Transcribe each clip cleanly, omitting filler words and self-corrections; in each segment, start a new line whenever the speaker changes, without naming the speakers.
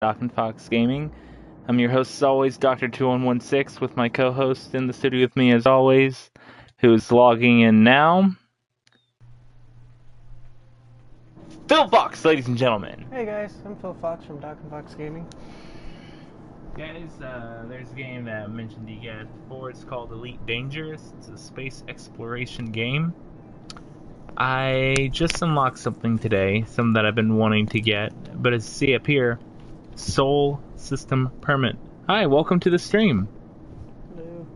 Doc and Fox Gaming. I'm your host, as always, Dr.2116, with my co-host in the studio with me, as always, who's logging in now. Phil Fox, ladies and gentlemen.
Hey guys, I'm Phil Fox from Doc and Fox Gaming.
Guys, there's a game that I mentioned to you guys before. It's called Elite Dangerous. It's a space exploration game. I just unlocked something today, something that I've been wanting to get, but as you see up here, Sol System Permit. Hi, welcome to the stream.
Hello.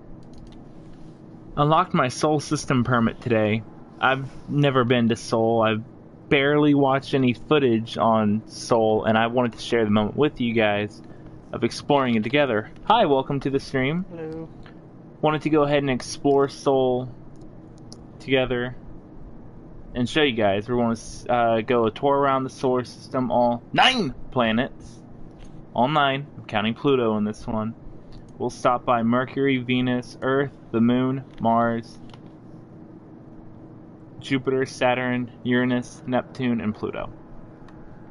Unlocked my Sol System Permit today. I've never been to Sol. I've barely watched any footage on Sol, and I wanted to share the moment with you guys of exploring it together. Hi, welcome to the stream.
Hello.
Wanted to go ahead and explore Sol together and show you guys. We're going to go a tour around the solar system, all 9 planets. All 9. I'm counting Pluto in this one. We'll stop by Mercury, Venus, Earth, the Moon, Mars, Jupiter, Saturn, Uranus, Neptune, and Pluto.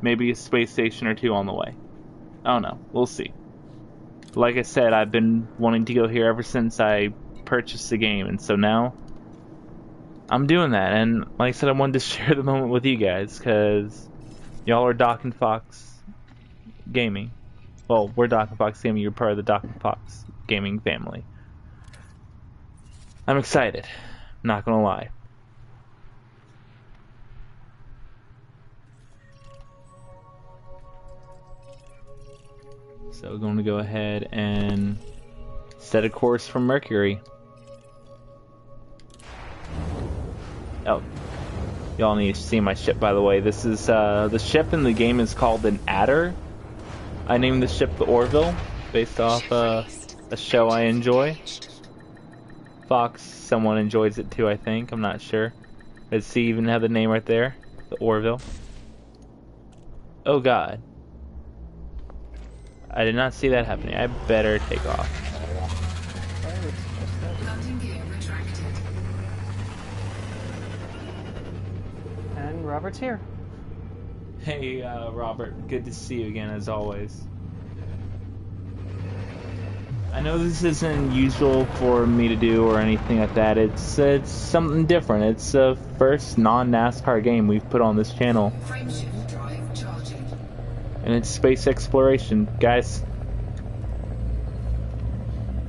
Maybe a space station or two on the way. I don't know. We'll see. Like I said, I've been wanting to go here ever since I purchased the game, and so now I'm doing that. And like I said, I wanted to share the moment with you guys, because y'all are Doc and Fox Gaming. Well, we're Doc and Fox Gaming. You're part of the Doc and Fox Gaming family. I'm excited. Not gonna lie. So we're going to go ahead and set a course for Mercury. Oh, y'all need to see my ship, by the way. This is the ship in the game is called an Adder. I named the ship the Orville, based off a show I enjoy. Fox, someone enjoys it too, I think. I'm not sure. Let's see, even have the name right there, the Orville. Oh God. I did not see that happening. I better take off.
And Robert's here.
Hey, Robert. Good to see you again, as always. I know this isn't usual for me to do or anything like that. It's something different. It's the first non-NASCAR game we've put on this channel. And it's space exploration. Guys,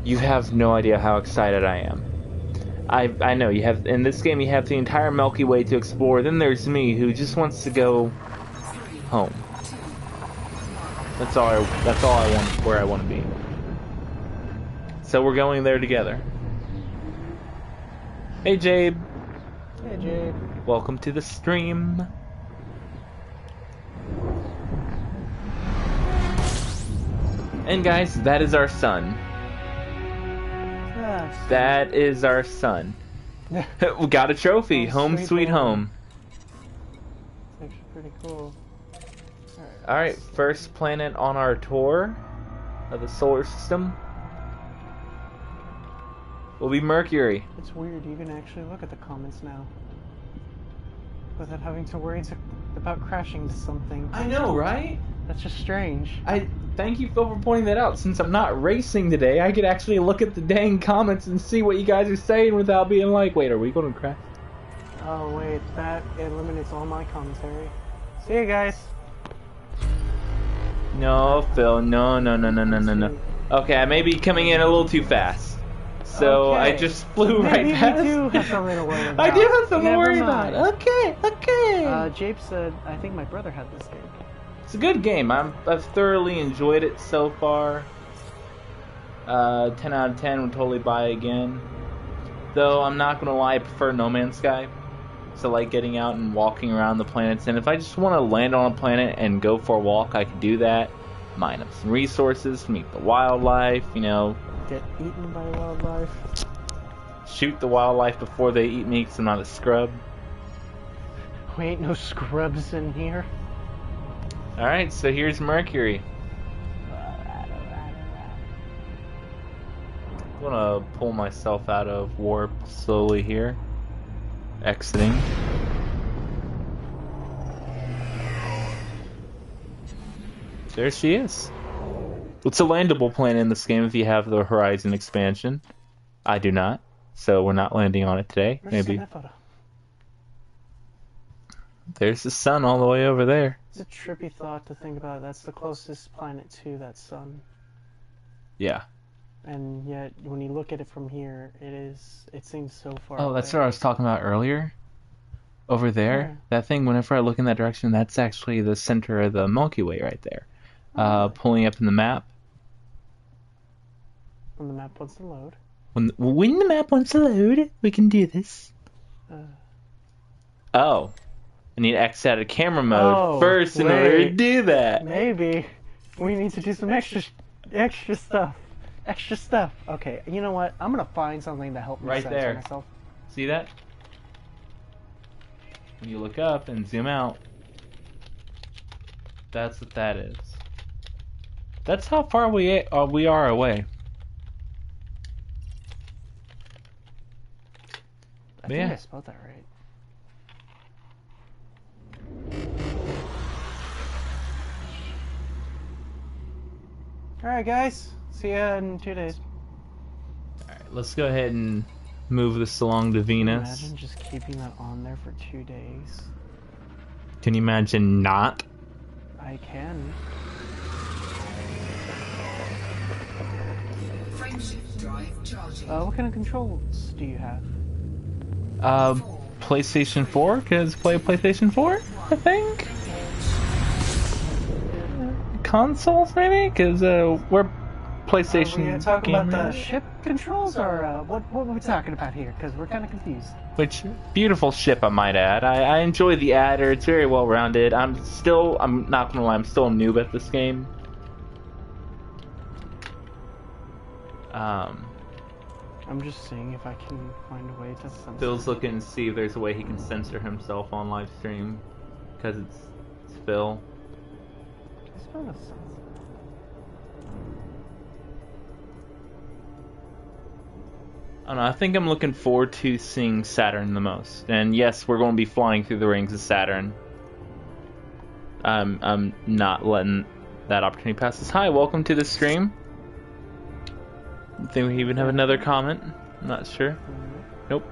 you have no idea how excited I am. I know you have, in this game you have the entire Milky Way to explore. Then there's me, who just wants to go home. That's all I want, where I want to be. So we're going there together. Hey Jabe.
Hey Jabe.
Welcome to the stream. And guys, that is our sun. That is our sun. We got a trophy. Home sweet home.
It's actually pretty cool.
Alright, first planet on our tour of the solar system will be Mercury.
It's weird, you can actually look at the comments now without having to worry about crashing to something.
I know, right?
That's just strange.
I thank you, Phil, for pointing that out. Since I'm not racing today, I could actually look at the dang comments and see what you guys are saying without being like, wait, are we going to crash?
Oh wait, that eliminates all my commentary. See you guys.
No, Phil, no. Okay, I may be coming in a little too fast. So
okay.
I just flew
Maybe
right past.
You do have something to worry about.
I do have something to worry
mind.
about. Okay.
Jabe said, I think my brother had this game.
It's a good game. I've thoroughly enjoyed it so far. 10 out of 10 would totally buy again. Though I'm not gonna lie, I prefer No Man's Sky. So like getting out and walking around the planets. And if I just want to land on a planet and go for a walk, I can do that. Mine up some resources, meet the wildlife, you know.
Get eaten by wildlife.
Shoot the wildlife before they eat me, because I'm not a scrub.
We ain't no scrubs in here.
Alright, so here's Mercury. I'm gonna pull myself out of warp slowly here. Exiting. There she is. It's a landable planet in this game if you have the Horizon expansion. I do not, so we're not landing on it today.
Where's
Maybe.
that photo?
There's the sun all the way over there.
It's a trippy thought to think about. That's the closest planet to that sun.
Yeah.
And yet, when you look at it from here, it seems so far
Oh,
away.
that's what I was talking about earlier. Over there,
Yeah.
that thing, whenever I look in that direction, that's actually the center of the Milky Way right there.
Oh, really?
Pulling up in the map.
When the map wants to load.
When the map wants to load, we can do this. Oh. I need to X out of camera mode first in order to do that.
Maybe we need to do some extra stuff. Extra stuff. Okay, you know what? I'm gonna find something to help me
Right
censor
there.
myself.
See that? When you look up and zoom out, that's what that is. That's how far we are away.
I think
Yeah.
I spelled that right. Alright guys, see ya in 2 days.
Alright, let's go ahead and move this along to Venus.
Imagine just keeping that on there for 2 days.
Can you imagine not?
I can. What kind of controls do you have?
PlayStation 4? Cause play PlayStation 4, I think? Consoles, maybe? Cause, we're PlayStation
Are we talking about the
gamers.
ship controls, or what are we talking about here? Because we're kind of confused.
Which, beautiful ship, I might add. I enjoy the adder, it's very well rounded. I'm not gonna lie, I'm still a noob at this game.
I'm just seeing if I can find a way to censor.
Phil's looking to see if there's a way he can censor himself on live stream. Because it's Phil.
It's not a censor.
I don't know, I think I'm looking forward to seeing Saturn the most. And yes, we're going to be flying through the rings of Saturn. I'm not letting that opportunity pass us. Hi, welcome to the stream. I think we even have another comment. I'm not sure. Nope.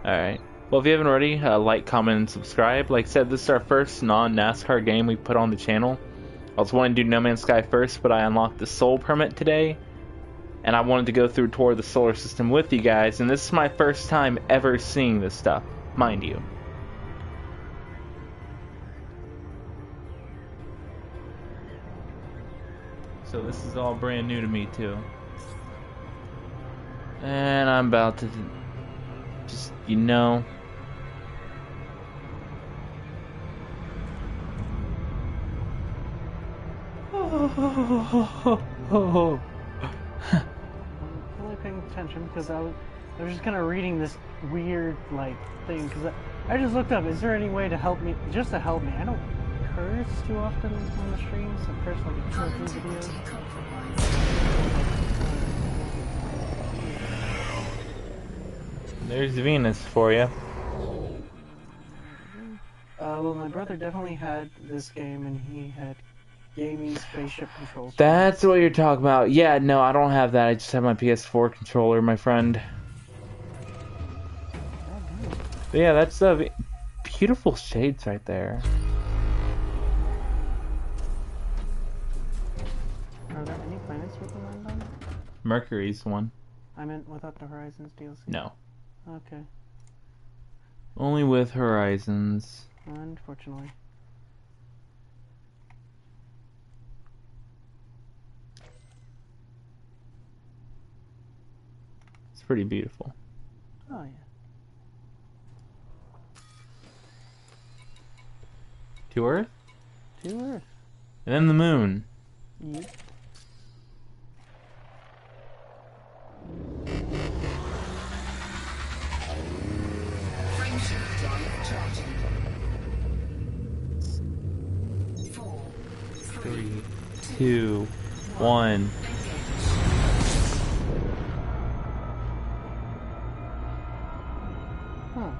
Alright. Well, if you haven't already, like, comment, and subscribe. Like I said, this is our first non-NASCAR game we put on the channel. I was wanting to do No Man's Sky first, but I unlocked the Soul Permit today. And I wanted to go through a tour of the solar system with you guys. And this is my first time ever seeing this stuff, mind you. So this is all brand new to me, too. And I'm about to just, you know.
I'm really paying attention because I was just kind of reading this weird thing because I just looked up. Is there any way to help me? Just to help me. I don't curse too often on the streams. I curse like in 2 or 3 videos.
There's Venus for you.
Well, my brother definitely had this game, and he had gaming spaceship controls.
That's what you're talking about. Yeah, no, I don't have that. I just have my PS4 controller, my friend. But yeah, that's the beautiful shades right there.
Are there any planets we can land on?
Mercury's one.
I meant without the Horizons DLC.
No.
Okay.
Only with Horizons.
Unfortunately.
It's pretty beautiful.
Oh, yeah.
To Earth?
To Earth.
And then the moon.
Yep.
Three, two, one.
Huh.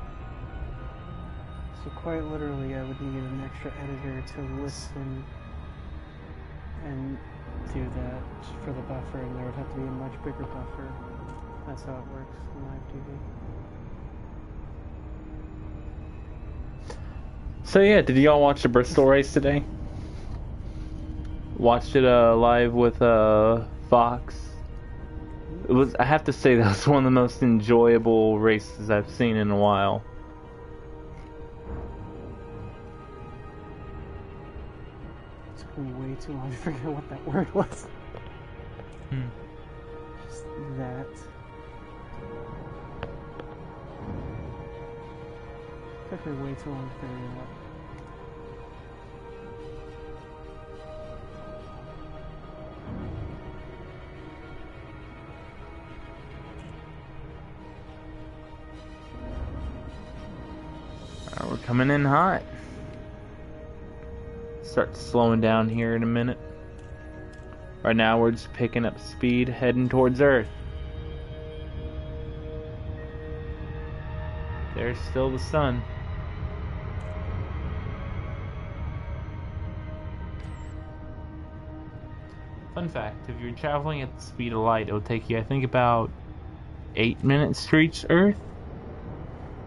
So quite literally, I would need an extra editor to listen and do that for the buffer, and there would have to be a much bigger buffer. That's how it works in live TV.
So yeah, did y'all watch the Bristol race today? Watched it live with Fox. It was, I have to say, that was one of the most enjoyable races I've seen in a while.
It took me way too long to figure out what that word was. Just that. Took me way too long to figure it out.
We're coming in hot. Start slowing down here in a minute. Right now we're just picking up speed, heading towards Earth. There's still the sun. Fun fact, if you're traveling at the speed of light, it'll take you, I think, about 8 minutes to reach Earth.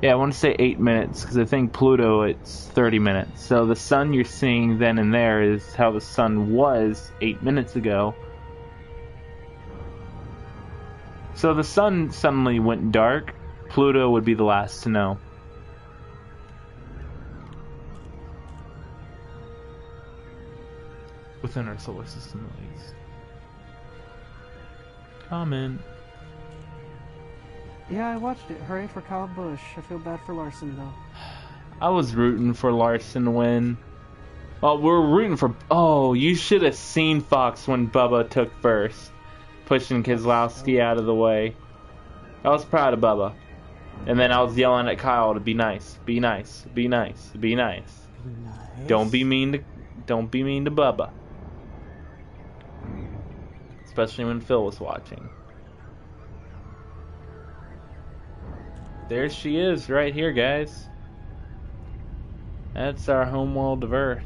Yeah, I want to say 8 minutes, because I think Pluto, it's 30 minutes. So the sun you're seeing then and there is how the sun was 8 minutes ago. So the sun suddenly went dark. Pluto would be the last to know. Within our solar system, at least. Comment.
Yeah, I watched it. Hooray for Kyle Busch. I feel bad for Larson, though.
I was rooting for Larson to win. Well, we're rooting for... Oh, you should have seen Fox when Bubba took first. Pushing Keselowski out of the way. I was proud of Bubba. And then I was yelling at Kyle to be nice. Be nice. Be nice. Be nice.
Nice.
Don't be mean to Bubba. Especially when Phil was watching. There she is, right here, guys. That's our home world of Earth.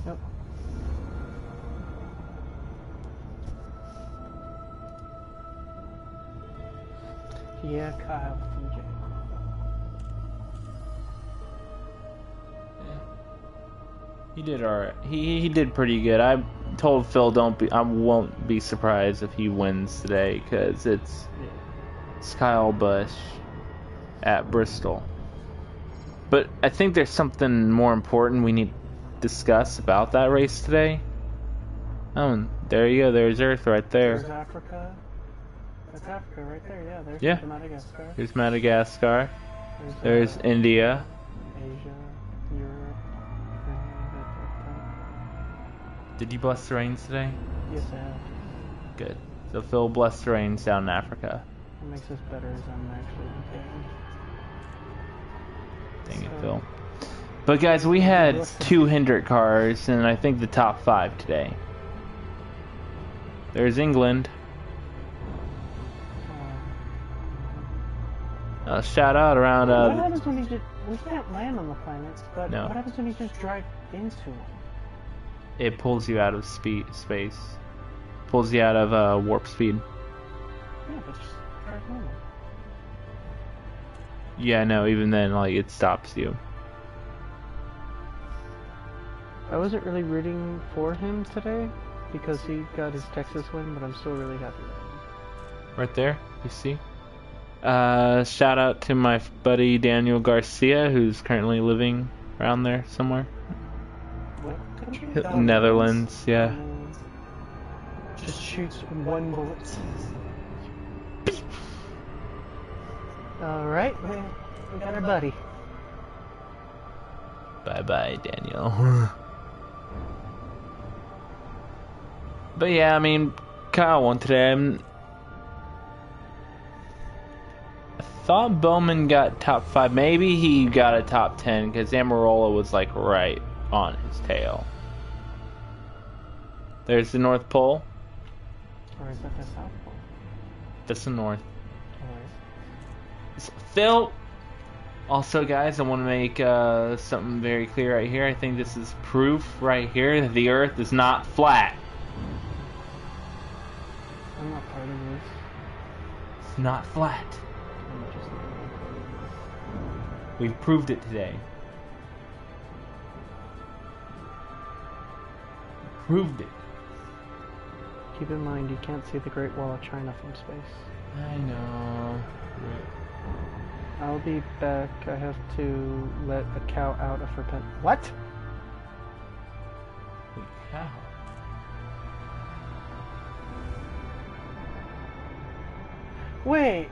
Yep. Yeah, Kyle. DJ.
He did alright. He did pretty good. I told Phil I won't be surprised if he wins today, because it's Kyle Busch at Bristol. But I think there's something more important we need to discuss about that race today. Oh, there you go. There's Earth right there.
There's Africa. That's Africa right there. Yeah, there's
Yeah.
Madagascar.
Here's Madagascar. There's India.
Asia, Europe.
Did you bless the rains today?
Yes, I have.
Good. So Phil blessed the rains down in Africa.
It makes us better as I'm actually paying.
Dang it,
So-
Phil. But guys, we had 2 Hendrick cars, and I think the top 5 today. There's England. Shout out around.
What happens when you just... We can't land on the planets, but
No.
what happens when you just drive into them?
It pulls you out of space. Pulls you out of warp speed.
Yeah, but just drive normal.
Yeah, no. Even then, like, it stops you.
I wasn't really rooting for him today because he got his Texas win, but I'm still really happy with him.
Right there, you see. Shout out to my buddy Daniel Garcia, who's currently living around there somewhere.
What country?
Netherlands, yeah.
Just shoots one bullet. Alright, we got our buddy.
Bye bye, Daniel. But yeah, I mean, Kyle won today. I thought Bowman got top 5. Maybe he got a top 10 because Amarola was like right on his tail. There's the North Pole.
Or is that the South Pole?
That's the North.
Alright.
Phil, Also, guys, I want to make something very clear right here. I think this is proof right here that the Earth is not flat.
I'm not part of this.
It's not flat.
I'm just
We've proved it today. Proved it.
keep in mind you can't see the Great Wall of China from space.
I know.
I'll be back. I have to let a cow out of her pen. What?
Holy cow.
Wait.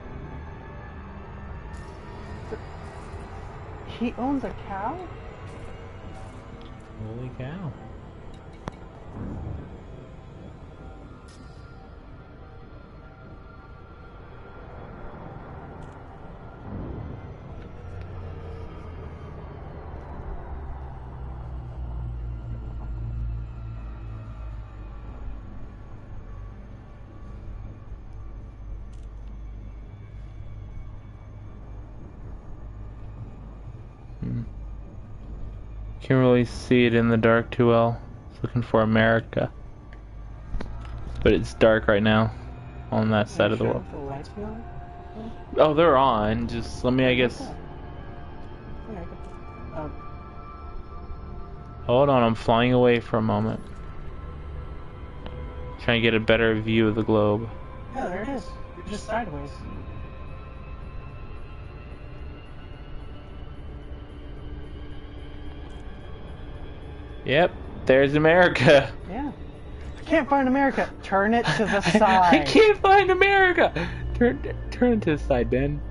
He owns a cow?
Holy cow. Can't really see it in the dark too well. Looking for America. But it's dark right now on that side of the world.
The lights be on?
Oh, they're on. Just let me, I guess.
Okay.
Hold on, I'm flying away for a moment. Trying to get a better view of the globe.
Yeah, there it is. You're just sideways.
Yep, there's America.
Yeah. I can't find America. Turn it to the
I
side.
can't find America. Turn it to the side, Ben.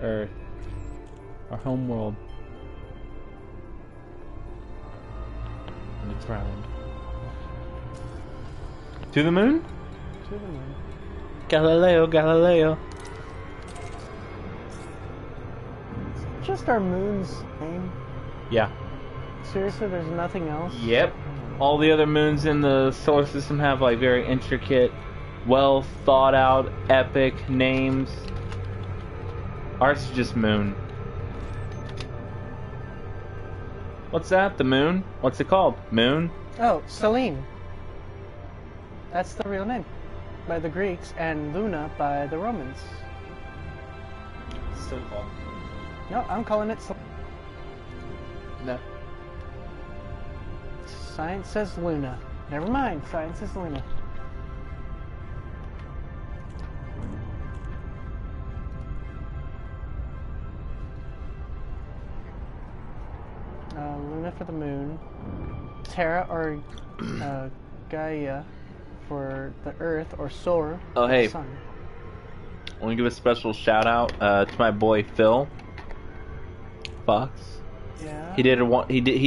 Earth. Our home world. And it's round. To the moon?
To the moon.
Galileo, Galileo.
Just our moon's name.
Yeah.
Seriously, there's nothing else?
Yep. All the other moons in the solar system have like very intricate, well thought out, epic names. Ours is just moon. What's that? The moon? What's it called? Moon?
Oh, Selene. That's the real name. By the Greeks, and Luna by the Romans.
Still called.
No, I'm calling it Selene.
No.
Science says Luna. Never mind, science says Luna. Luna for the moon. Terra or Gaia for the Earth, or Sol
Oh,
for
hey.
the Sun.
I want to give a special shout out to my boy Phil Fox.
Yeah.
He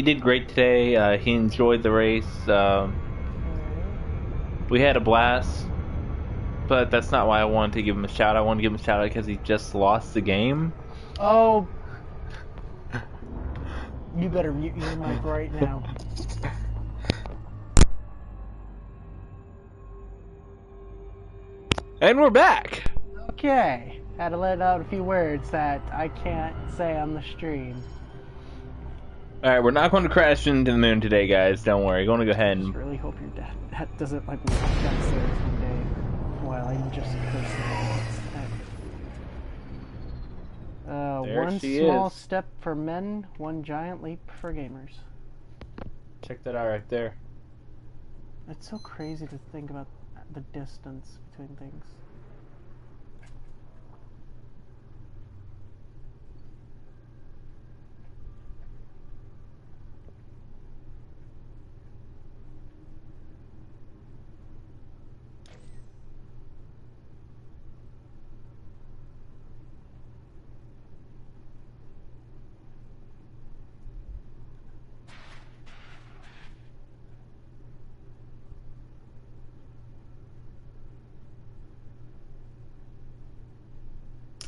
did great today. He enjoyed the race. We had a blast, but that's not why I wanted to give him a shout out. I wanted to give him a shout out because he just lost the game.
Oh. You better mute your mic right now.
And we're back.
Okay. Had to let out a few words that I can't say on the stream.
Alright, we're not going to crash into the moon today, guys. Don't worry. We're going to go ahead
I
and...
really hope your dad doesn't like walk downstairs one day while I'm just cursing. One small step for men, one giant leap for gamers.
Check that out right there.
It's so crazy to think about the distance between things.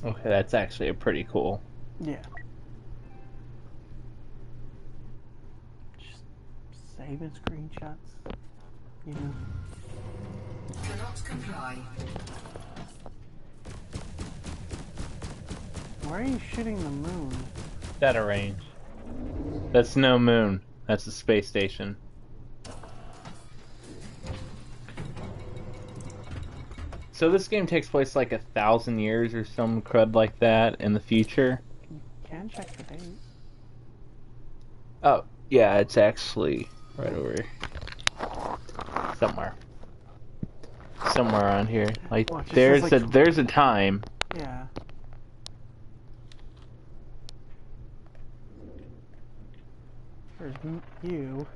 Okay, that's actually a pretty cool.
Yeah. Just saving screenshots. You know.
Cannot comply.
Why are you shooting the moon?
Data range. That's no moon. That's a space station. So this game takes place like 1,000 years or some crud like that in the future.
You can check the date.
Oh, yeah, it's actually right over here. Somewhere. Somewhere around here. Like
Well, it just
there's
says, like,
there's a time.
Yeah. There's you.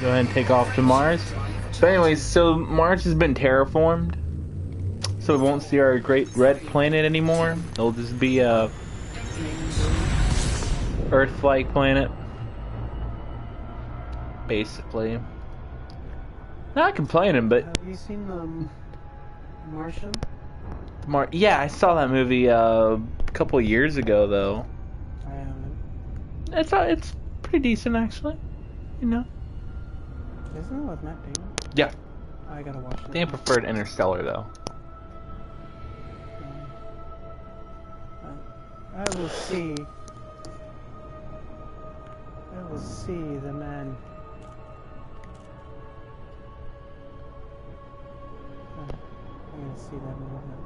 Go ahead and take off to Mars. So anyways, so Mars has been terraformed. So we won't see our great red planet anymore. It'll just be a Earth-like planet. Basically. Not complaining, but
Have you seen the Martian?
Yeah, I saw that movie a couple years ago though.
I haven't.
It's pretty decent actually. You know.
Isn't it with Matt Damon?
Yeah.
I gotta watch it.
I think I preferred Interstellar though.
I will see. I will see the man. I'm gonna see that movement.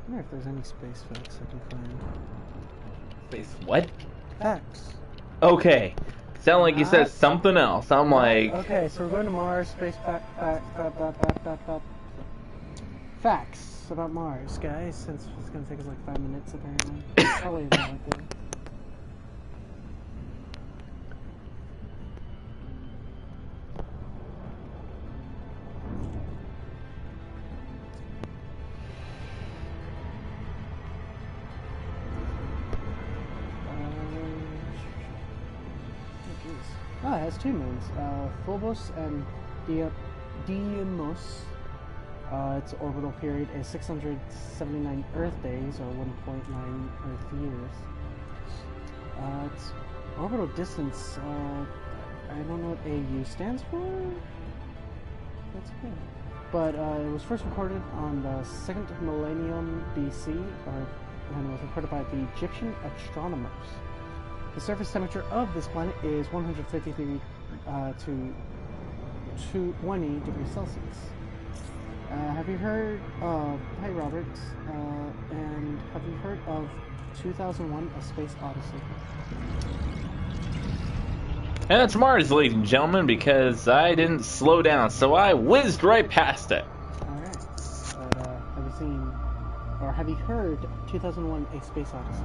I wonder if there's any space facts I can find.
Space what?
Facts.
Okay. Sound like you said
Not-
something else. I'm like,
Okay, so we're going to Mars. Space facts about Mars, guys. Since it's gonna take us like 5 minutes apparently. Probably about like that. Oh, it has two moons. Phobos and Deimos. Its orbital period is 679 Earth days, or 1.9 Earth years. Its orbital distance, I don't know what AU stands for. That's good. But it was first recorded on the 2nd millennium BC, and it was recorded by the Egyptian astronomers. The surface temperature of this planet is 153 to 220 degrees Celsius. Have you heard of... Hi, Robert. And have you heard of 2001: A Space Odyssey?
and it's Mars, ladies and gentlemen, because I didn't slow down, so I whizzed right past it.
Alright. But have you seen... Or have you heard 2001: A Space Odyssey?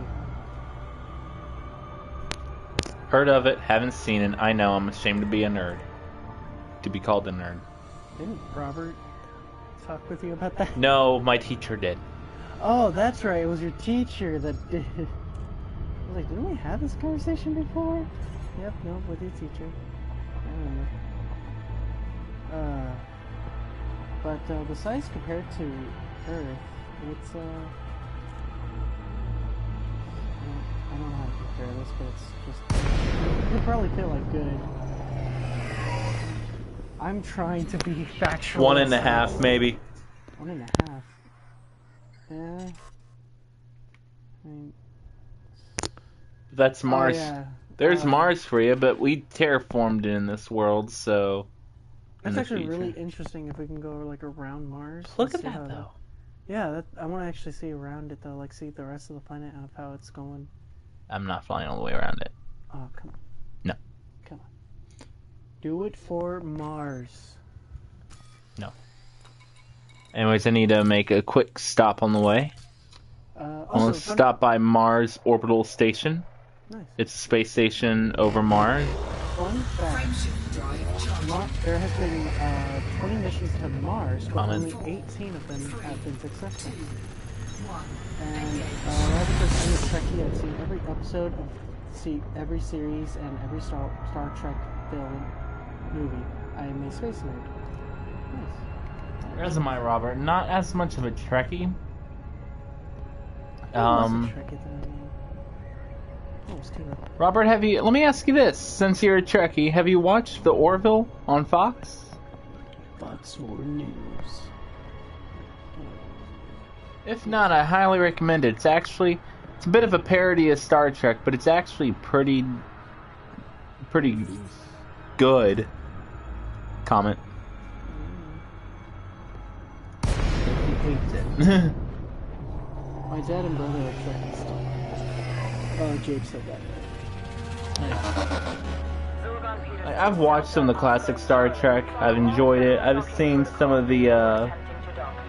Heard of it, haven't seen it. I know I'm ashamed to be a nerd. To be called a nerd.
Didn't Robert talk with you about that?
No, my teacher did.
Oh, that's right. It was your teacher that did. I was like, didn't we have this conversation before? Yep, no, with your teacher. I remember. But the size compared to Earth, it's I don't know how to compare this, but it's just you could probably feel like good. I'm trying to be factual.
1.5, maybe.
1.5. Yeah. I mean,
That's Mars.
Oh, yeah.
There's Mars for you, but we terraformed it in this world, so.
That's actually really interesting if we can go like around Mars.
Look
and
at
see
that,
how
though.
Yeah, I want to actually see around it though, like see the rest of the planet of how it's going.
I'm not flying all the way around it.
Oh, come on.
No.
Come on. Do it for Mars.
No. Anyways, I need to make a quick stop on the way.
Also,
Let's stop by Mars Orbital Station.
Nice.
It's a space station over Mars.
Fun fact.
Frameshift drive charged.
There have been 20 missions to Mars, but
Common.
only 18 of them have been successful.
1.
And Robert says, I'm a Trekkie. I've seen every episode of every series and every Star Trek film movie. I am a space nerd. Nice.
Where's my Robert? Not as much of a Trekkie. Robert, let me ask you this, since you're a Trekkie, have you watched The Orville on Fox?
Fox or News.
If not, I highly recommend it. It's a bit of a parody of Star Trek, but it's actually pretty good. Comment.
He hates it. My dad and brother are Trekkies still. Oh, Jake said that.
I've watched some of the classic Star Trek. I've enjoyed it. I've seen some of the,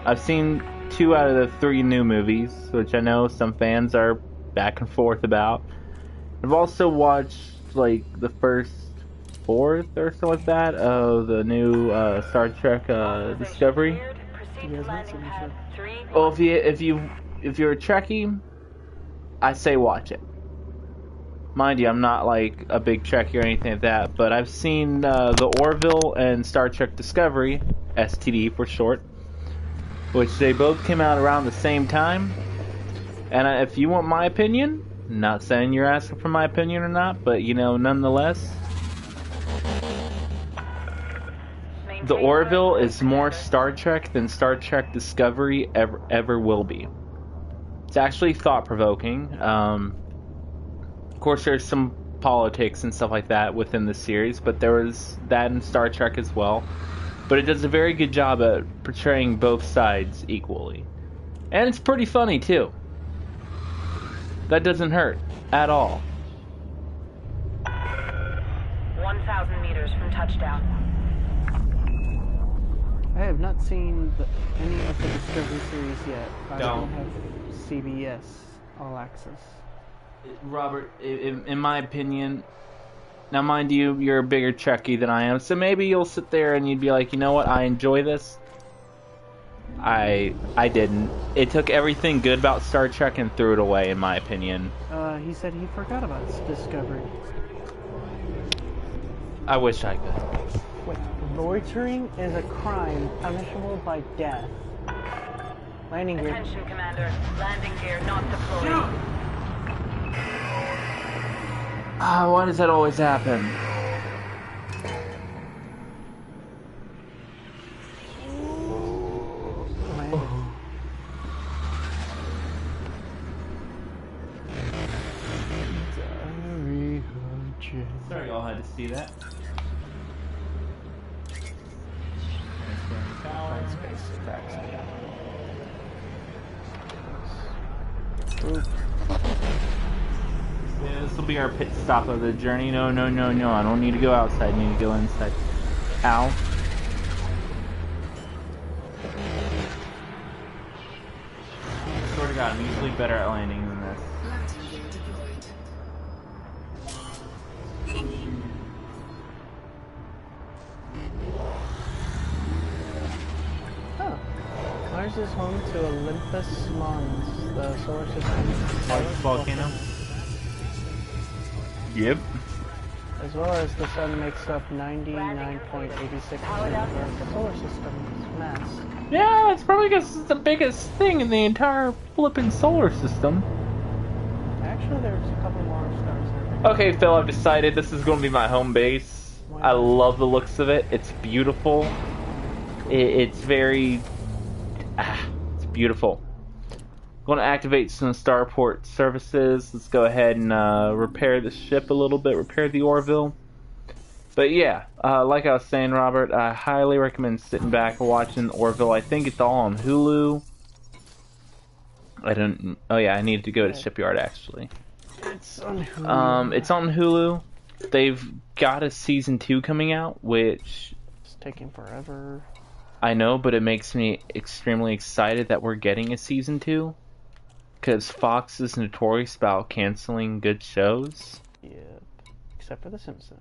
I've seen 2 out of the 3 new movies, which I know some fans are back and forth about. I've also watched, like, the first 4th or something like that of the new Star Trek Discovery.
You guys not seen the show?
Well, if you're a Trekkie, I say watch it. Mind you, I'm not like a big Trekkie or anything like that, but I've seen the Orville and Star Trek Discovery, STD for short, which they both came out around the same time. And if you want my opinion, not saying you're asking for my opinion or not, but nonetheless, the Orville is more Star Trek than Star Trek Discovery ever will be. It's actually thought-provoking. Of course, there's some politics and stuff like that within the series, but there was that in Star Trek as well. But it does a very good job at portraying both sides equally. And it's pretty funny, too. That doesn't hurt at all.
1,000 meters from touchdown.
I have not seen any of the Discovery series yet. I
Don't.
have CBS All Access.
Robert, in my opinion, now mind you, you're a bigger Trekkie than I am, so maybe you'll sit there and you'd be like, you know what, I enjoy this. I didn't. It took everything good about Star Trek and threw it away, in my opinion.
He said he forgot about Discovery.
I wish I could.
Wait, loitering is a crime punishable by death. Landing gear.
Attention, Commander. Landing gear not deployed.
Why does that always happen? Sorry y'all had to see that. Yeah, this will be our pit stop of the journey. No, I don't need to go outside, I need to go inside. Ow. I swear to God, I'm usually better at landing than this.
Landing gear deployed.
Oh. Mars is home to Olympus Mons, the solar system's
Largest volcano? Yep.
As well as the sun makes up 99.86% of the solar system's mass.
Yeah, it's probably because it's the biggest thing in the entire flipping solar system.
Actually, there's a couple more stars there.
Okay, Phil, I've decided this is going to be my home base. I love the looks of it. It's beautiful. It's very... it's beautiful. Going to activate some starport services. Let's go ahead and repair the ship a little bit, repair the Orville. But yeah, like I was saying, Robert, I highly recommend sitting back and watching Orville. I think it's all on Hulu. Oh yeah, I needed to go to Shipyard actually.
It's on Hulu.
It's on Hulu. They've got a season 2 coming out, which
It's taking forever.
I know, but it makes me extremely excited that we're getting a season 2. Because Fox is notorious about canceling good shows.
Yep. Except for The Simpsons.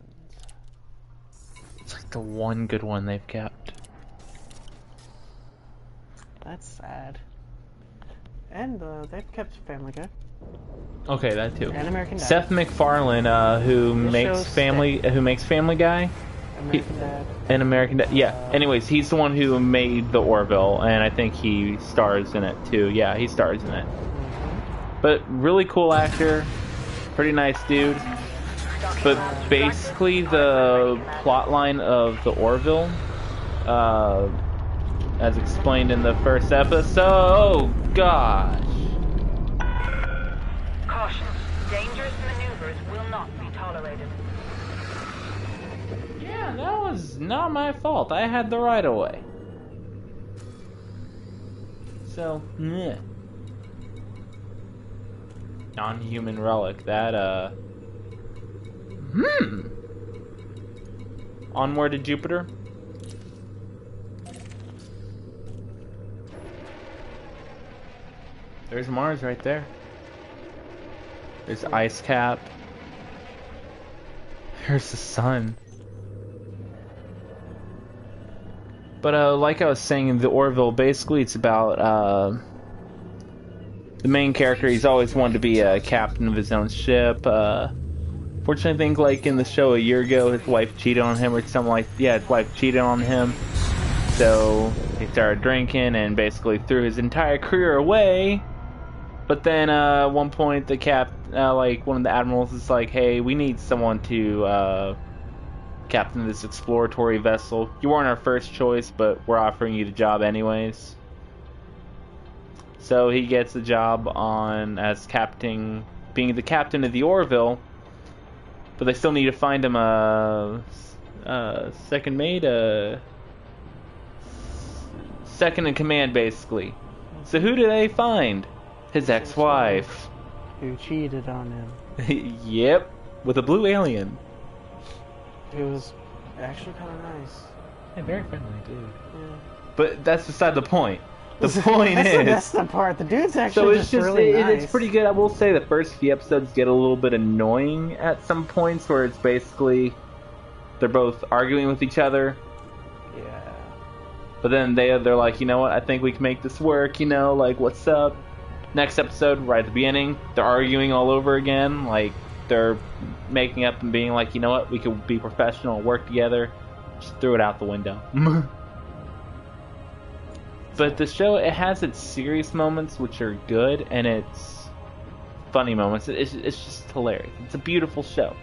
It's like the one good one they've kept.
That's sad. And they've kept Family Guy.
Okay, that too.
And American Dad.
Seth MacFarlane, who
This
makes
show's
Family Guy.
American Dad.
An American Dad. Yeah. Anyways, he's the one who made the Orville, and I think he stars in it too. Yeah, he stars in it. But really cool actor, pretty nice dude. But basically, the plot line of the Orville, as explained in the first episode. Oh gosh.
Caution. Dangerous maneuvers will not be tolerated.
Yeah, that was not my fault. I had the right of way. So, meh. Non-human relic. That, Onward to Jupiter? There's Mars right there. There's Ice Cap. There's the sun. But like I was saying in the Orville, basically it's about the main character. He's always wanted to be a captain of his own ship. Fortunately, I think like in the show a year ago, his wife cheated on him or something like. Yeah, his wife cheated on him. So he started drinking and basically threw his entire career away. But then at one point, the like one of the admirals is like, "Hey, we need someone to captain this exploratory vessel. You weren't our first choice, but we're offering you the job anyways." So he gets the job on as being the captain of the Orville. But they still need to find him a second mate, second in command, basically. So who do they find? His ex-wife.
Who cheated on him.
Yep, with a blue alien.
It was actually kind of nice.
Yeah, very friendly, dude.
Yeah.
But that's beside the point. The point
That's
is...
the part. The dude's
So
actually
it's
just really nice.
it's pretty good. I will say the first few episodes get a little bit annoying at some points where it's basically... They're both arguing with each other.
Yeah.
But then they're like, you know what, I think we can make this work, you know, like, what's up? Next episode, right at the beginning, they're arguing all over again, like, they're making up and being like, you know what, we could be professional, work together. Just threw it out the window. But the show, it has its serious moments, which are good, and its funny moments. It's just hilarious. It's a beautiful show.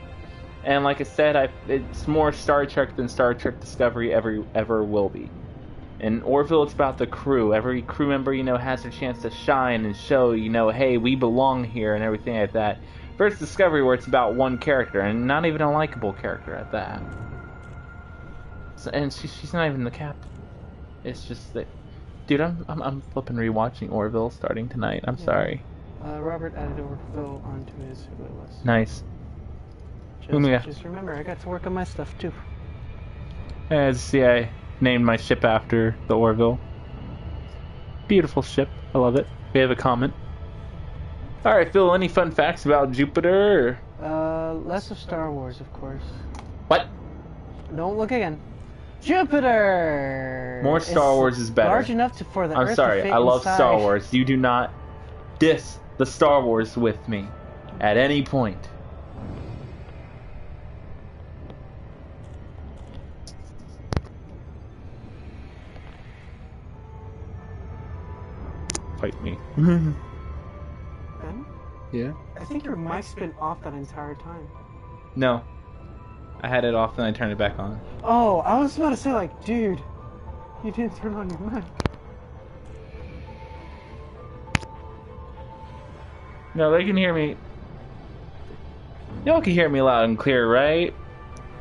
And like I said, it's more Star Trek than Star Trek Discovery ever will be. In Orville, it's about the crew. Every crew member, you know, has their chance to shine and show, you know, hey, we belong here and everything like that. Versus Discovery, where it's about one character, and not even a likable character at that. So, and she's not even the captain. It's just that, dude, I'm flipping rewatching Orville starting tonight. I'm sorry.
Robert added Orville onto his Hulu list.
Nice.
Just remember, I got to work on my stuff too.
I named my ship after the Orville. Beautiful ship. I love it. We have a comment. Alright, Phil, any fun facts about Jupiter?
Less of Star Wars, of course.
What?
Don't look again. Jupiter!
More Star Wars is better.
Large enough for the
I'm
Earth
sorry,
to fit
I love
inside.
Star Wars. You do not diss the Star Wars with me at any point. Fight me.
Ben?
Yeah?
I think your mic's been off that entire time.
No. I had it off and I turned it back on.
Oh, I was about to say, like, dude, you didn't turn on your mic.
No, they can hear me. Y'all can hear me loud and clear, right?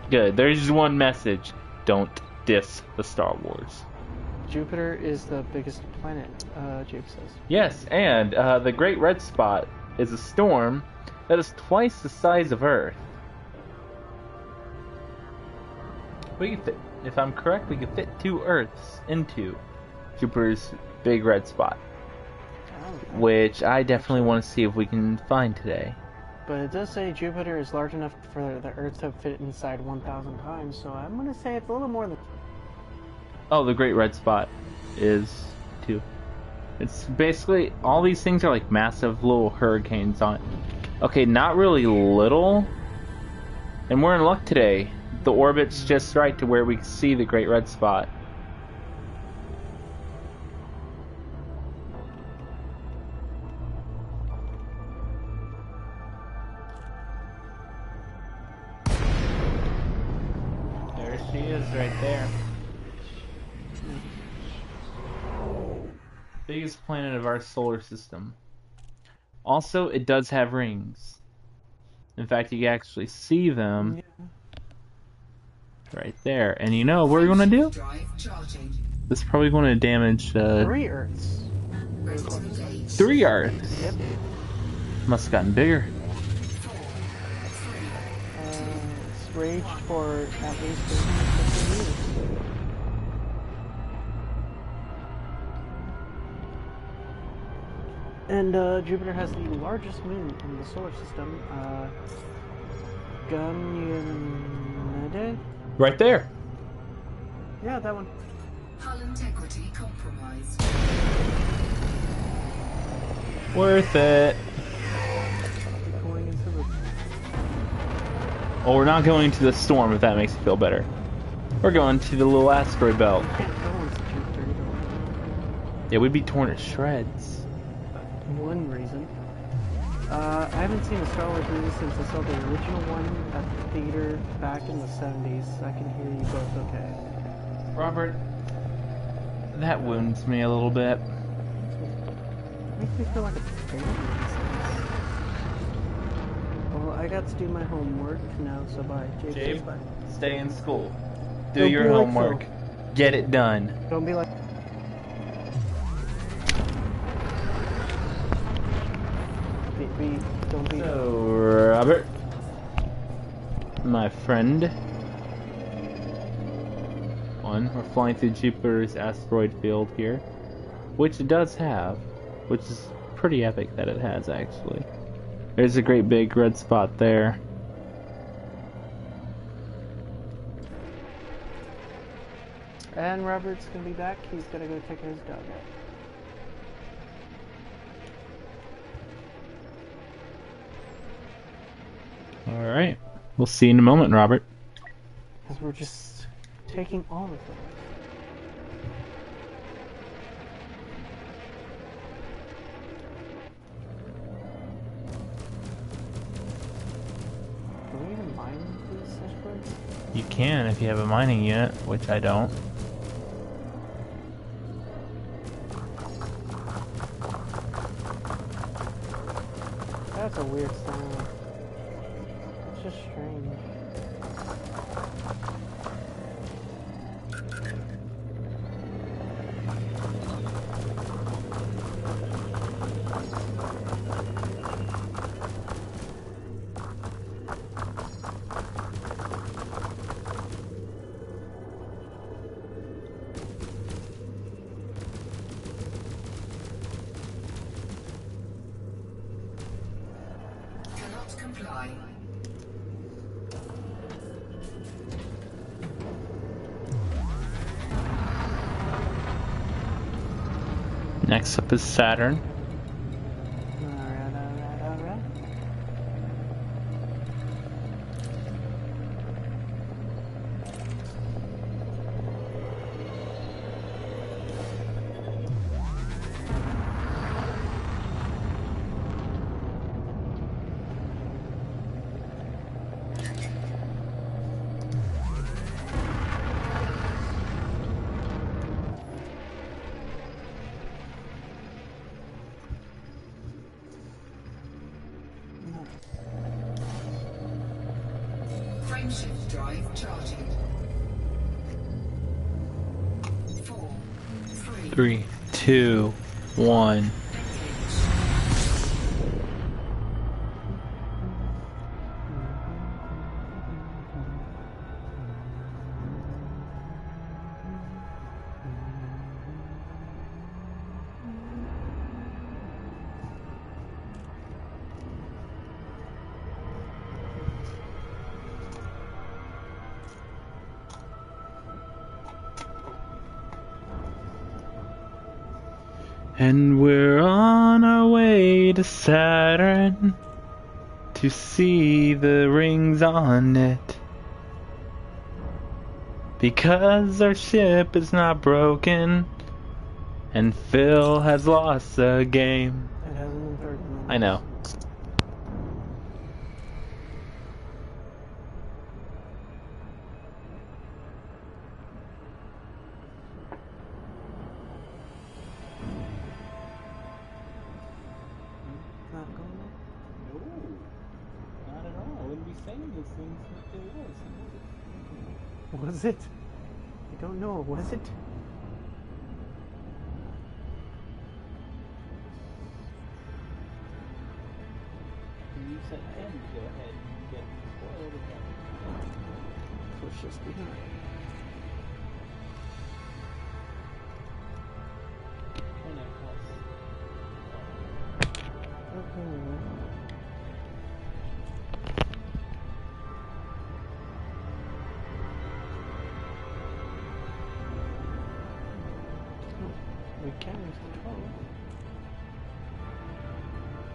Good. There's just one message. Don't diss the Star Wars.
Jupiter is the biggest planet, Jabe says.
Yes, and the Great Red Spot is a storm that is twice the size of Earth. We could fit, if I'm correct, we could fit 2 Earths into Jupiter's big red spot, which I definitely want to see if we can find today.
But it does say Jupiter is large enough for the Earth to fit inside 1,000 times, so I'm going to say it's a little more than...
Oh, the Great Red Spot is 2. It's basically, all these things are like massive little hurricanes on it. Okay, not really little. And we're in luck today. The orbit's just right to where we can see the Great Red Spot. There she is, right there. Biggest planet of our solar system. Also, it does have rings. In fact, you can actually see them right there. And you know what we're gonna do?
Drive charging.
This is probably going to damage
3 Earths.
Ready to engage.
3 Earths.
Yep.
Must have gotten bigger.
4, 3,
It's raged for at least 350 years. And Jupiter has the largest moon in the solar system, Ganymede?
Right there.
Yeah, that one.
hull integrity compromised.
Worth it.
Going into the...
Well, we're not going to the storm, if that makes you feel better. We're going to the little asteroid belt.
Can't go into Jupiter either.
Yeah, we'd be torn to shreds.
One reason. I haven't seen a Star Wars movie since I saw the original one at the theater back in the 70s. I can hear you both okay.
Robert, that wounds me a little bit.
Makes me feel like a baby. Well, I got to do my homework now, so bye.
Jabe,
bye.
stay in school. Do
Don't
your
be like
homework.
Phil.
Get it done.
Don't be like... Don't be...
So, Robert, my friend. We're flying through Jupiter's asteroid field here, which it does have, which is pretty epic that it has, actually. There's a great big red spot there.
And Robert's gonna be back. He's gonna go take his dog out.
Alright, we'll see you in a moment, Robert.
Because we're just taking all of them. Can we even mine these asteroids?
You can if you have a mining unit, which I don't.
That's a weird sound. It's just strange.
Cannot comply.
Next up is Saturn.
Alright.
Frameshift drive charging. 4, 3,
3, 2, 1.
engage.
And we're on our way to Saturn to see the rings on it. Because our ship is not broken and Phil has lost the game.
It hasn't been 30 minutes.
I know.
Not going there?
No, not at all. I wouldn't be saying those things if it was.
Was it? I don't know. Was it?
You said 10 to go ahead and get spoiled again.
Push this behind. We can use the 12.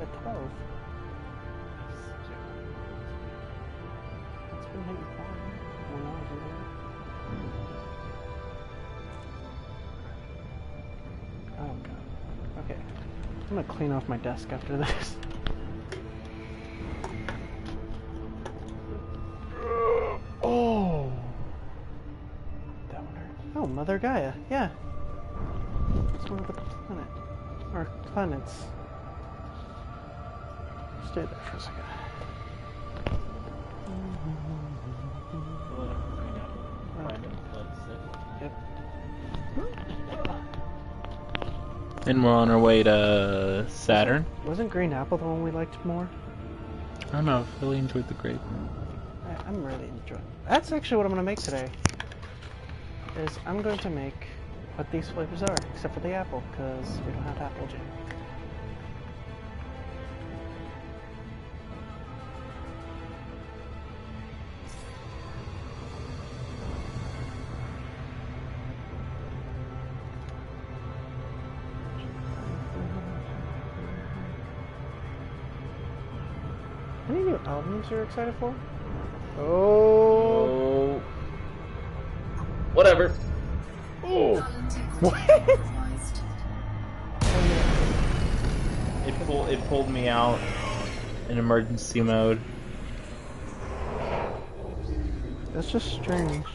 The 12. That's been hitting fine when I was there. Oh god. Okay. I'm gonna clean off my desk after this. Oh! That one hurt. Oh, Mother Gaia. Yeah. It's one of the planet. Or planets. Stay there for a second. Yep.
And we're on our way to Saturn.
Wasn't Green Apple the one we liked more?
I don't know, I really enjoyed the grape.
I'm really enjoying. That's actually what I'm gonna make today. Is I'm going to make what these flavors are, except for the apple, because we don't have apple jam. Any new albums you're excited for? Oh.
Whatever.
Oh.
Hull integrity compromised.
It pulled me out in emergency mode.
That's just strange.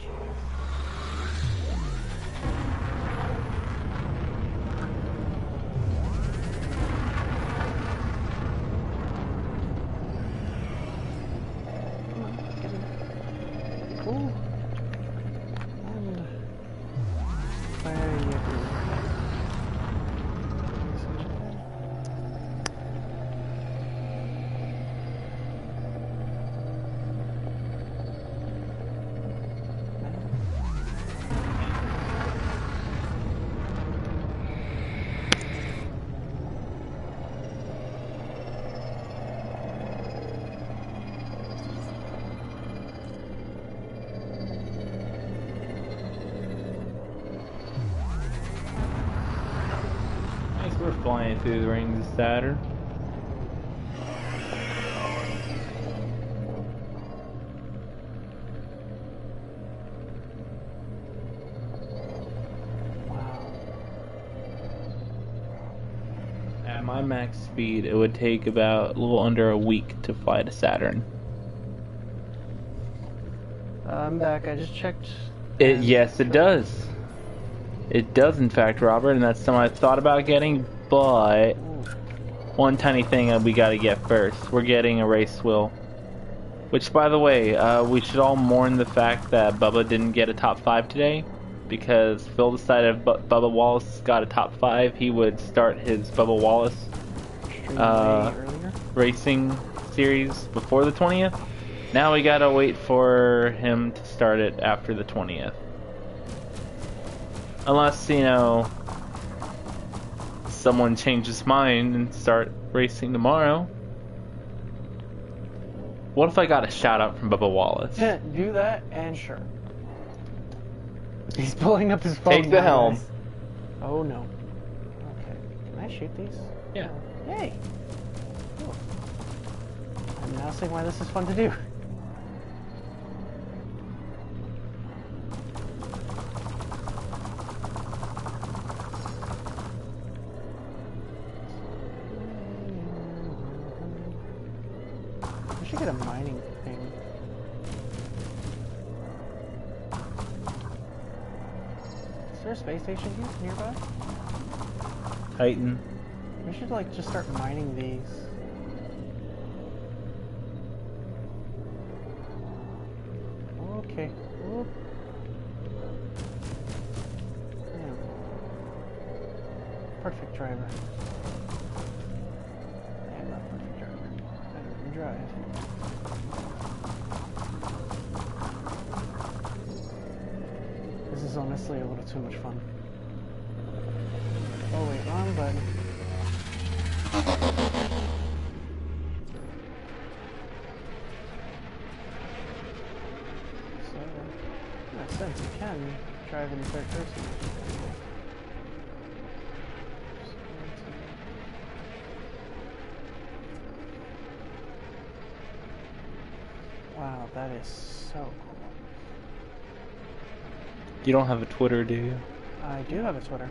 Cool. And fire you.
Nice, we're flying through the rings of Saturn.
Wow.
At my max speed, it would take about a little under a week to fly to Saturn.
I'm back. I just checked.
Yes, it does. It does, in fact, Robert, and that's something I thought about getting, but
Ooh.
one tiny thing that we gotta get first. We're getting a race wheel. Which, by the way, we should all mourn the fact that Bubba didn't get a top 5 today, because Phil decided if Bubba Wallace got a top 5, he would start his Bubba Wallace
Streamed earlier.
racing series before the 20th. Now we gotta wait for him to start it after the 20th. Unless, you know, someone changes mind and start racing tomorrow. What if I got a shout out from Bubba Wallace?
Yeah, do that and sure. He's pulling up his phone.
Take the
now,
helm.
guys. Oh no. Okay. I shoot these?
Yeah.
Yay! Cool. I'm now seeing why this is fun to do. We should get a mining thing. Is there a space station here nearby?
Titan.
We should like just start mining these. Okay. Whoop. Damn. Perfect driver. I'm not a perfect driver. I don't even drive. This is honestly a little too much fun. Oh wait, wrong button. So, makes sense, you can drive in third person. Wow, that is so cool.
You don't have a Twitter, do you?
I do have a Twitter.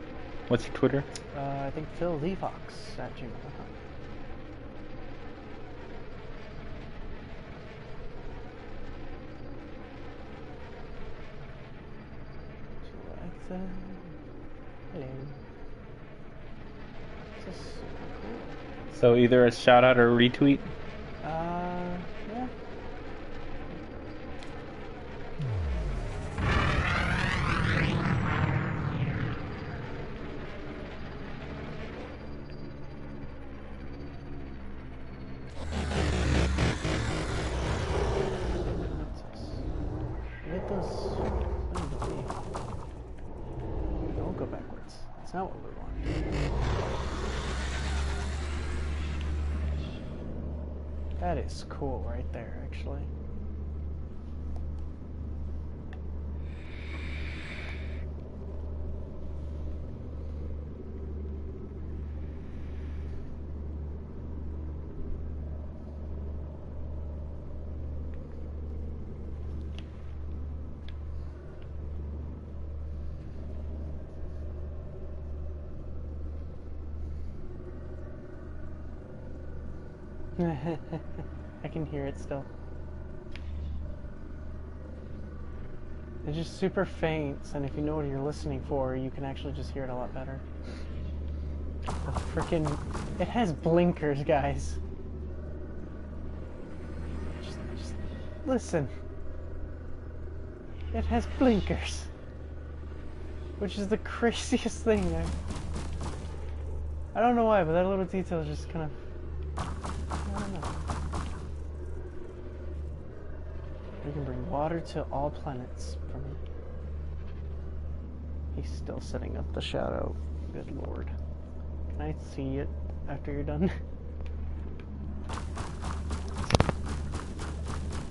What's your Twitter?
I think phillefox@gmail.com. Like that. Hello. This is super cool.
So either a shout out or a retweet.
Yeah. Get those. Don't go backwards. That's not what we want. That is cool right there, actually. I can hear it still. It's just super faint, and if you know what you're listening for, you can actually just hear it a lot better. The frickin'... It has blinkers, guys. Just listen. It has blinkers. Which is the craziest thing. I don't know why, but that little detail is just kind of... I don't know. We can bring water to all planets for me. He's still setting up the shadow. Good lord. Can I see it after you're done?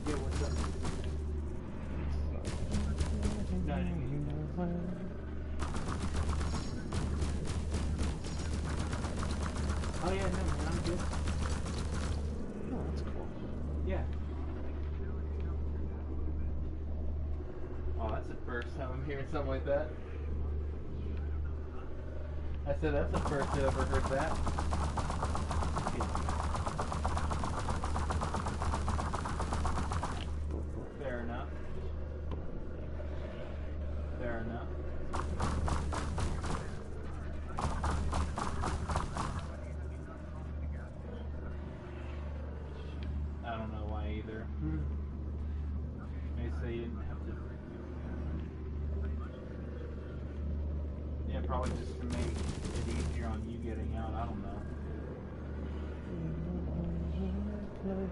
Yeah, what's up? Oh yeah, no, I'm good.
Oh, that's cool.
Yeah. Oh, that's the first time I'm hearing something like that. I said that's the first I've ever heard that. Fair enough. Fair enough. I don't know why either. They say you didn't have to. Yeah, probably just to make it easier on you getting out. I don't know.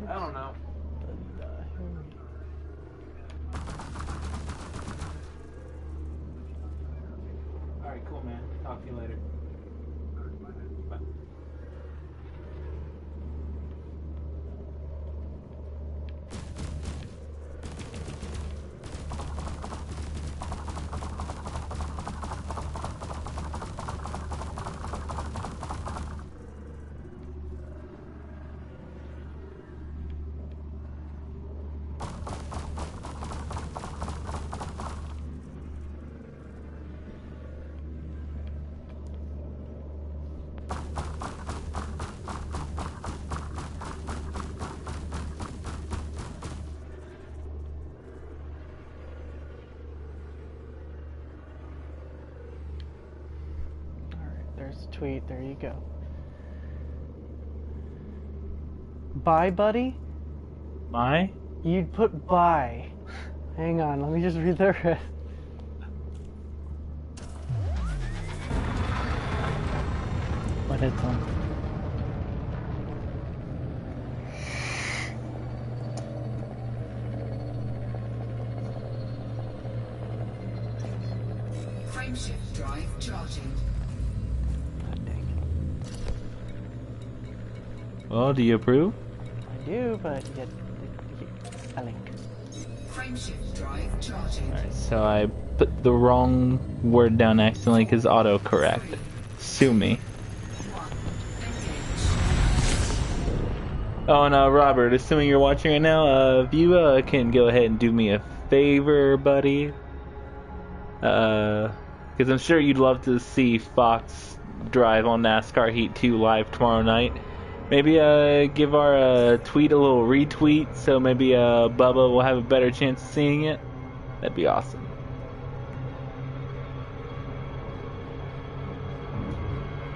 I don't know. Alright, cool, man. Talk to you later. Bye.
There's a tweet. There you go. Bye, buddy?
My?
You'd put bye. Hang on, let me just read the rest. What is on?
Frameshift drive charging.
God dang
Well, do you approve?
it. I do, but yet a link.
Frameshift drive charging.
Alright, so I put the wrong word down accidentally because autocorrect. Sue me. Oh, and Robert, assuming you're watching right now, if you can go ahead and do me a favor, buddy. Because I'm sure you'd love to see Fox drive on NASCAR Heat 2 live tomorrow night. Maybe give our tweet a little retweet, so maybe Bubba will have a better chance of seeing it. That'd be awesome.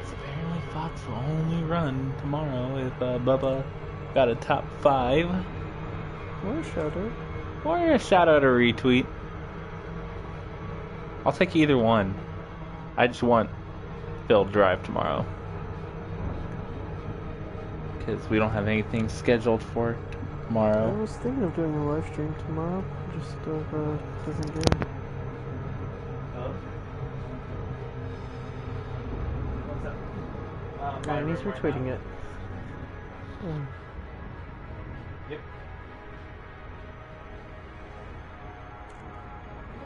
So apparently Fox will only run tomorrow if Bubba got a top 5.
Or a shout out.
Or a shout out or retweet. I'll take either one. I just want Phil to drive tomorrow. Because we don't have anything scheduled for
I
tomorrow.
was thinking of doing a live stream tomorrow, just of different game.
What's up?
And he's retweeting it.
Yep.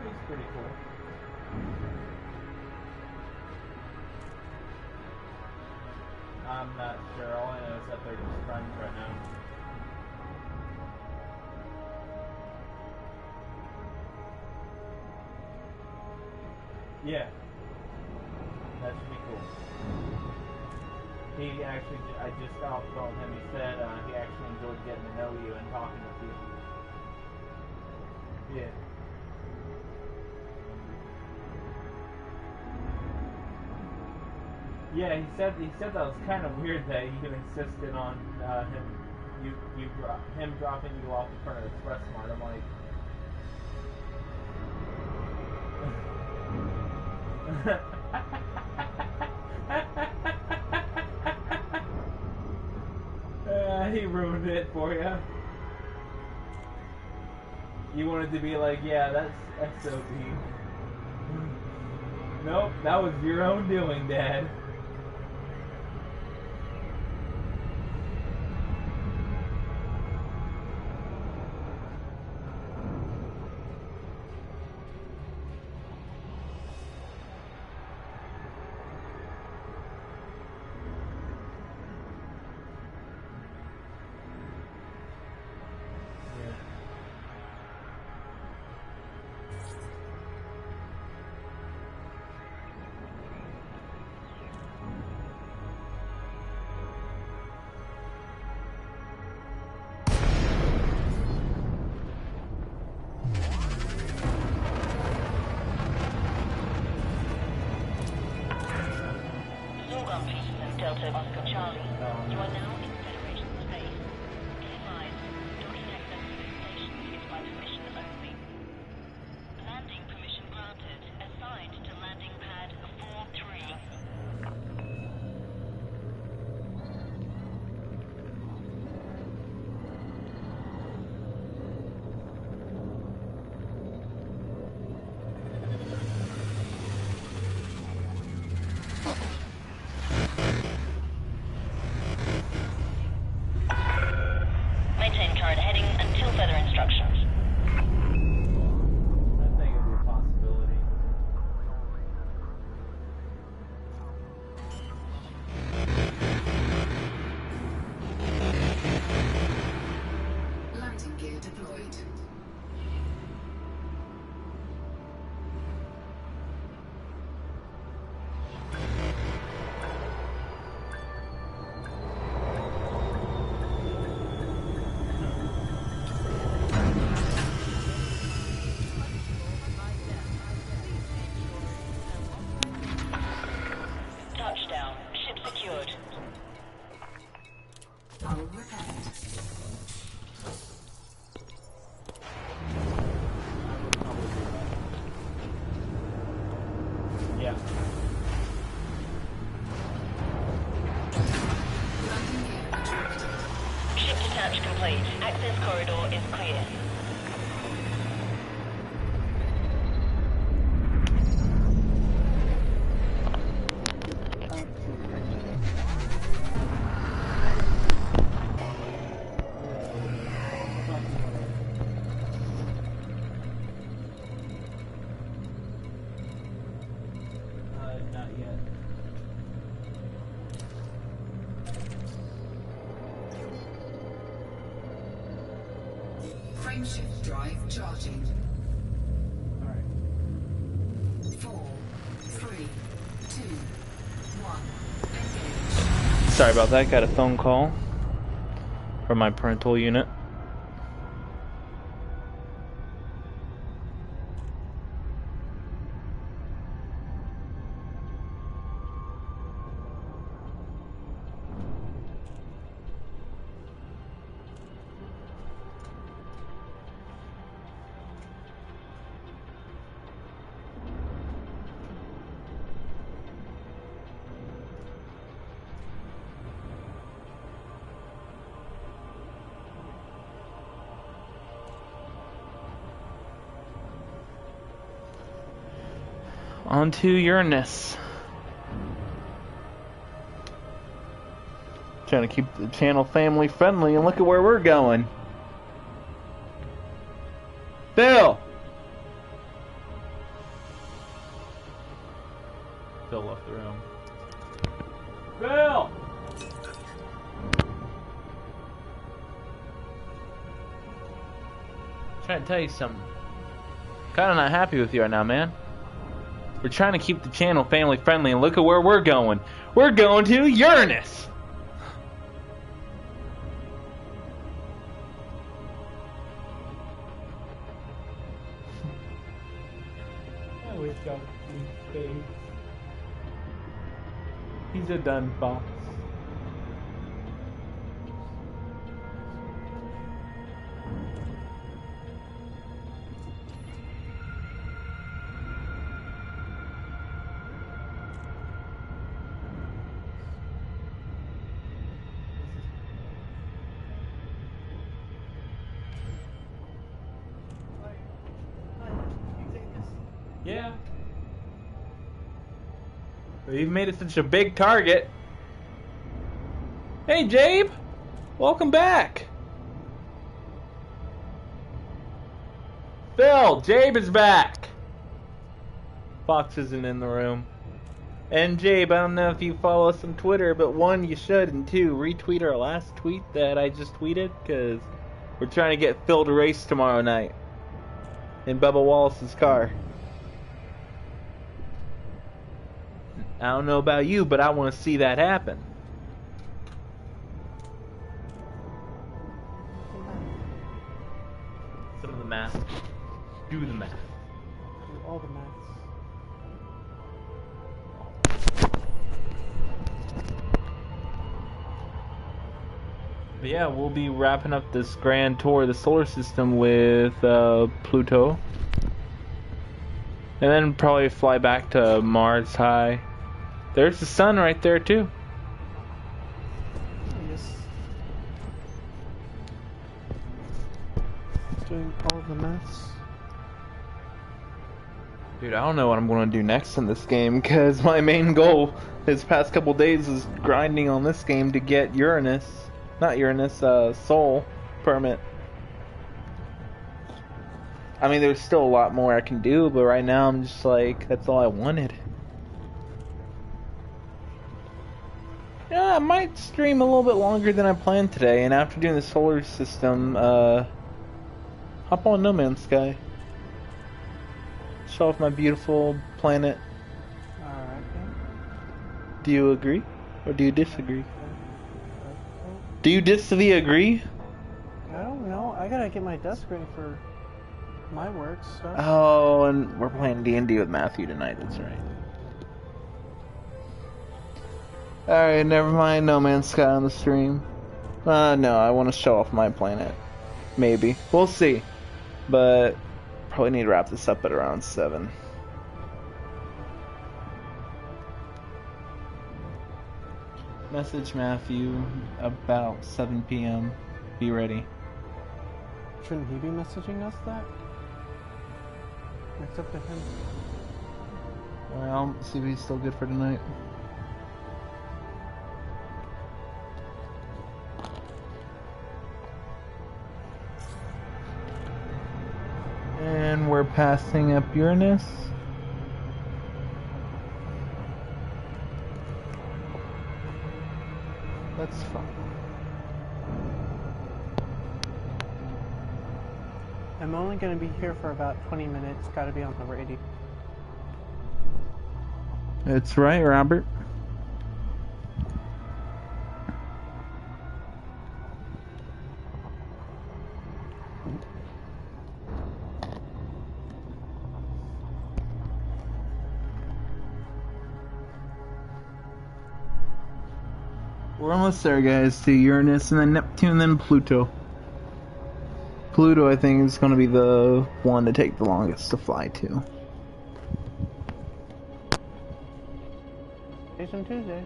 It's pretty cool. I'm not sure. All I know is that they're just friends right now. Yeah. That should be cool. He actually, I just got off the phone with him. He said he actually enjoyed getting to know you and talking with you. Yeah. Yeah, he said that was kind of weird that you insisted on him dropping you off in front of Express Mart. I'm like, he ruined it for you. You wanted to be like, yeah, that's SOB. Nope, that was your own doing, Dad.
Delta Oscar Charlie. You are now in Federation space. Be advised, docking access to this station is by permission only. Landing permission granted. Assigned to landing pad 43.
Frameshift drive charging.
Alright.
4, 3, 2, 1. Engage.
Sorry about that. Got a phone call from my parental unit. On to Uranus. Trying to keep the channel family friendly, and look at where we're going. Bill! Bill left the room. Bill! Trying to tell you something. Kinda not happy with you right now, man. We're trying to keep the channel family friendly, and look at where we're going. We're going to Uranus! Always got a face. He's a done fox. Yeah. You've made it such a big target. Hey, Jabe! Welcome back! Phil, Jabe is back! Fox isn't in the room. And Jabe, I don't know if you follow us on Twitter, but one, you should, and two, retweet our last tweet that I just tweeted, because we're trying to get Phil to race tomorrow night in Bubba Wallace's car. I don't know about you, but I want to see that happen. Some of the math. Do the math.
Do all the maths.
But yeah, we'll be wrapping up this grand tour of the solar system with Pluto. And then probably fly back to Mars High. There's the sun right there too.
Yes. Doing all the maths.
Dude, I don't know what I'm going to do next in this game, because my main goal this past couple days is grinding on this game to get Uranus. Not Uranus, Sol permit. I mean, there's still a lot more I can do, but right now I'm just like, that's all I wanted. Yeah, I might stream a little bit longer than I planned today, and after doing the solar system, hop on No Man's Sky. Show off my beautiful planet.
Alright then.
Do you agree? Or do you disagree? Do you disagree?
I don't know. I gotta get my desk ready for my work stuff.
Oh, and we're playing D&D with Matthew tonight, that's right. Alright, never mind No Man's Sky on the stream. No, I want to show off my planet. Maybe. We'll see. But probably need to wrap this up at around 7. Message Matthew about 7 p.m. Be ready.
Shouldn't he be messaging us that? It's up to him.
Well, see if he's still good for tonight. And we're passing up Uranus. That's fine.
I'm only going to be here for about 20 minutes. Got to be on the radio.
That's right, Robert. We're almost there, guys, to Uranus and then Neptune, then Pluto. Pluto, I think, is going to be the one to take the longest to fly to.
Days and Tuesdays.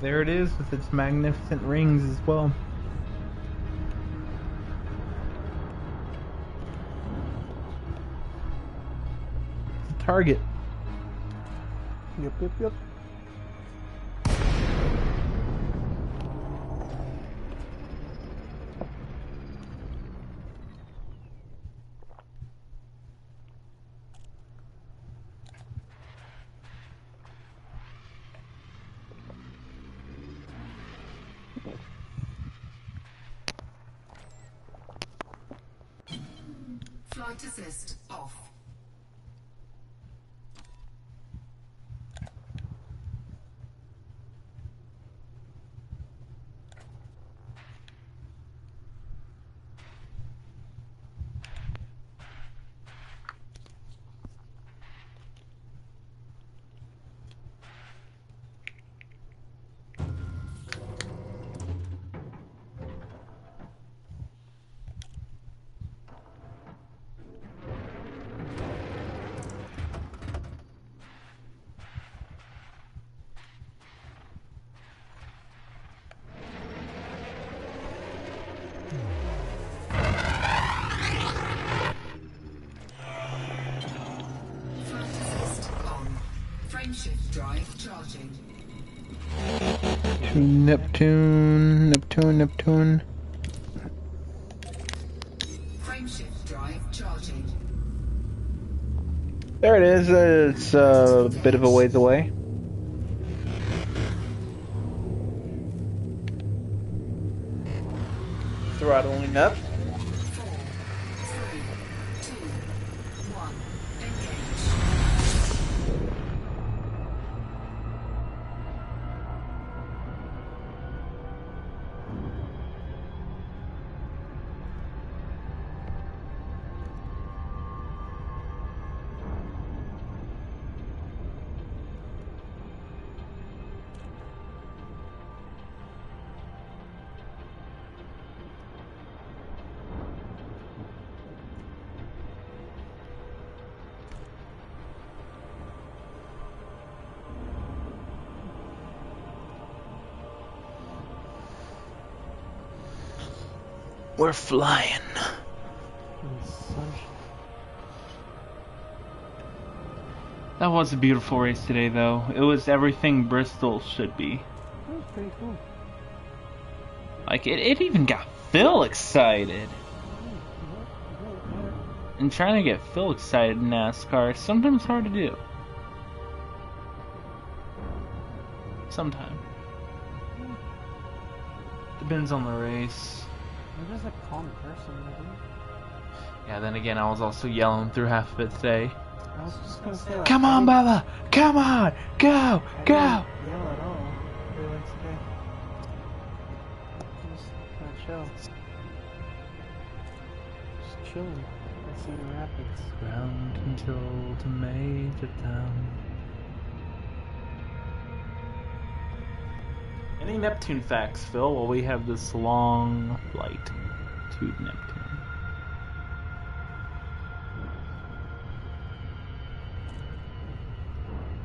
There it is with its magnificent rings as well. Target.
Yep.
Flight assist off. Frameshift drive charging.
Neptune.
Frameshift drive charging.
There it is. It's a bit of a ways away. Throttling up.
4, 3, 2, 1, engage.
We're flying. That was a beautiful race today, though. It was everything Bristol should be.
That was pretty cool.
Like, it even got Phil excited. And trying to get Phil excited in NASCAR is sometimes hard to do. Sometimes. Depends on the race.
You're just a calm person, isn't it?
Yeah, then again, I was also yelling through half of it today.
I was just gonna say, like,
Come on, Bubba! Come on! Go!
I
Go!
didn't yell at all. Really like today. Just kind of chill. Just chilling. At Cedar Rapids.
Ground control to Major Town. Any Neptune facts, Phil, while we have this long flight to Neptune?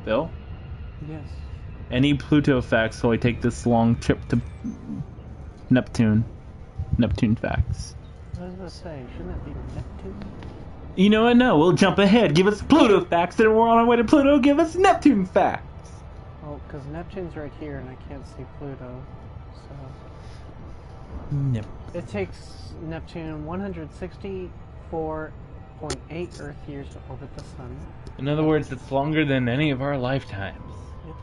Phil?
Yes.
Any Pluto facts while we take this long trip to Neptune? Neptune facts.
I was gonna say, shouldn't it be Neptune?
You know what? No, we'll jump ahead. Give us Pluto facts, then we're on our way to Pluto. Give us Neptune facts.
Well, because Neptune's right here and I can't see Pluto, so...
Nep.
It takes Neptune 164.8 Earth years to orbit the Sun.
In other words, it's longer than any of our lifetimes.
Yep.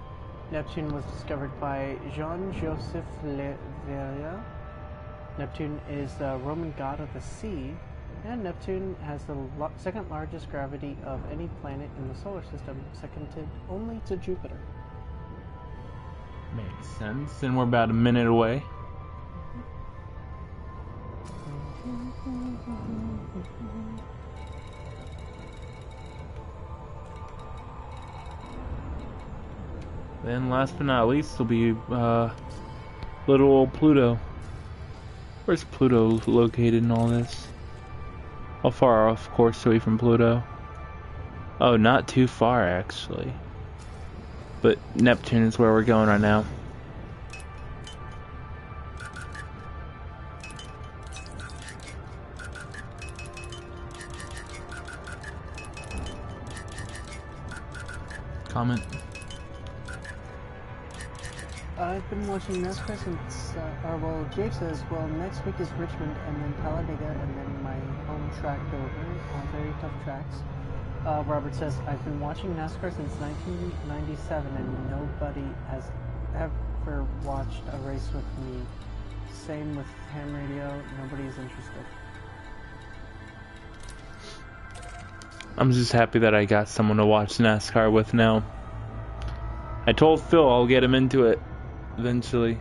Neptune was discovered by Jean-Joseph Le Verrier. Neptune is the Roman god of the sea, and Neptune has the second largest gravity of any planet in the solar system, seconded only to Jupiter.
Makes sense. And we're about a minute away. Then last but not least will be little old Pluto. Where's Pluto located in all this? How far off course are we from Pluto? Oh, not too far actually. But Neptune is where we're going right now. Comment.
I've been watching NASCAR since, well, Jake says, well, next week is Richmond, and then Talladega, and then my home track Dover, on very tough tracks. Robert says, I've been watching NASCAR since 1997, and nobody has ever watched a race with me. Same with ham radio, nobody's interested.
I'm just happy that I got someone to watch NASCAR with now. I told Phil I'll get him into it eventually.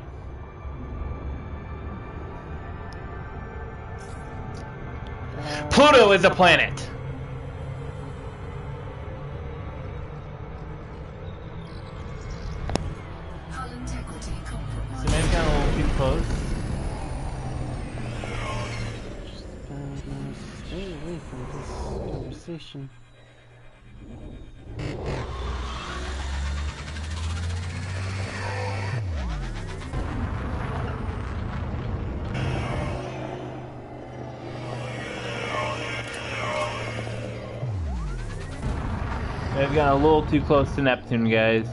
Pluto is a planet!
Hull integrity compromised.
So maybe got a little too close.
Stay away from this conversation.
They've got a little too close to Neptune, guys.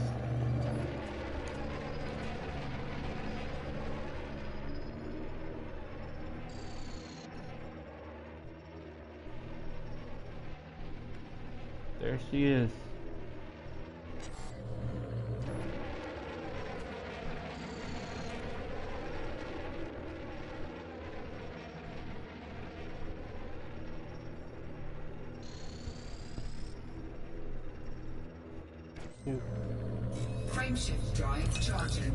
There she is.
Frameshift drive charging.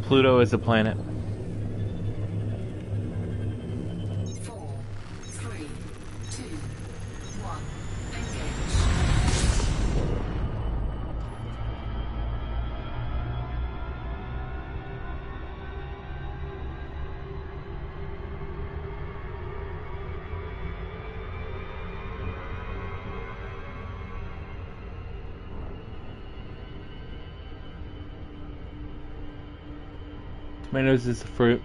Pluto is a planet.
4, 3, 2, 1.
Tomatoes is a fruit.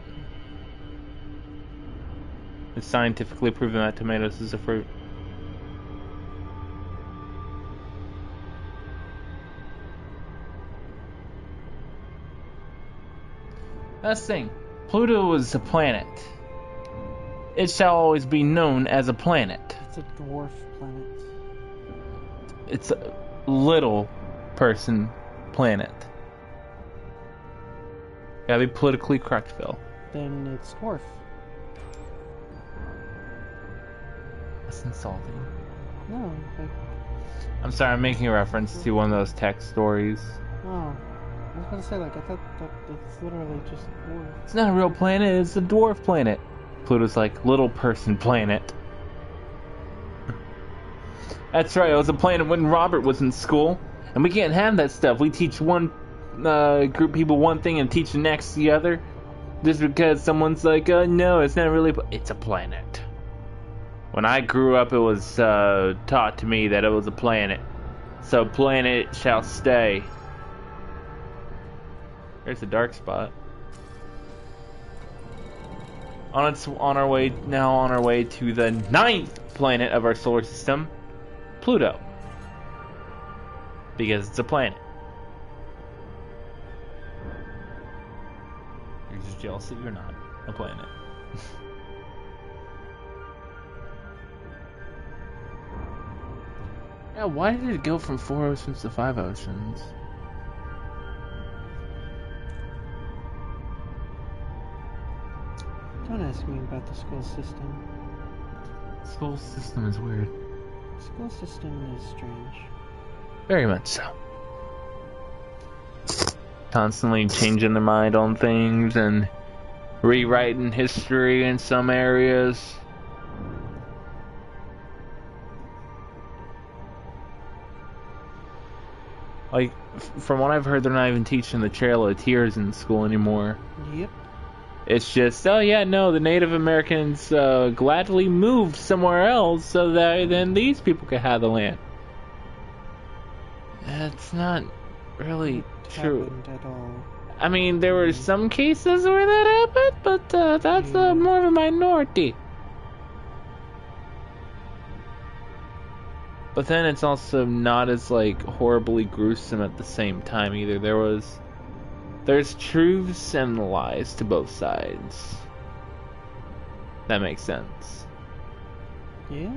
It's scientifically proven that tomatoes is a fruit. That's the thing. Pluto is a planet. It shall always be known as a planet.
It's a dwarf planet.
It's a little person planet. Gotta be politically correct, Phil.
Then it's dwarf.
That's insulting.
No, like,
I'm sorry, I'm making a reference to one of those text stories.
oh. I was gonna say, like, I thought that it's literally just dwarf.
It's not a real planet, it's a dwarf planet. Pluto's like little person planet. That's right, it was a planet when Robert was in school. And we can't have that stuff. We teach one group of people one thing and teach the next the other. Just because someone's like, no, it's not really... It's a planet. When I grew up, it was taught to me that it was a planet. So planet shall stay. There's a dark spot. On our way to the 9th planet of our solar system, Pluto. Because it's a planet. You're just jealous that you're not a planet. Yeah, why did it go from 4 oceans to 5 oceans?
Don't ask me about the school system.
School system is weird.
School system is strange.
Very much so. Constantly changing their mind on things and rewriting history in some areas. Like, from what I've heard, they're not even teaching the Trail of Tears in school anymore.
Yep.
It's just, oh yeah, no, the Native Americans gladly moved somewhere else so that then these people could have the land. That's not really true.
Happened at all.
I mean, there were some cases where that happened, but that's more of a minority. But then it's also not as, like, horribly gruesome at the same time either. There's truths and lies to both sides. That makes sense.
Yeah?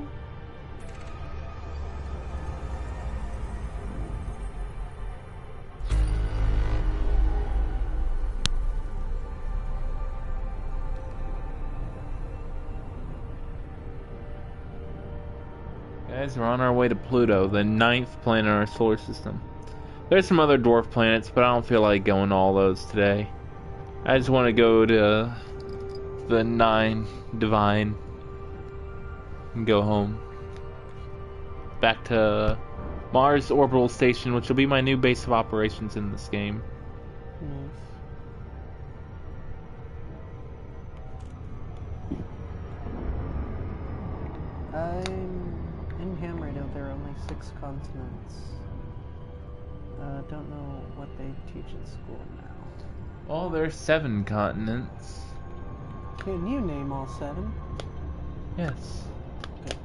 Guys, we're on our way to Pluto, the 9th planet in our solar system. There's some other dwarf planets, but I don't feel like going to all those today. I just want to go to the 9 Divine and go home. Back to Mars Orbital Station, which will be my new base of operations in this game.
Nice. In Ham Radio, there are only 6 continents. Don't know what they teach in school now.
Well, there's 7 continents.
Can you name all 7?
Yes.
Okay.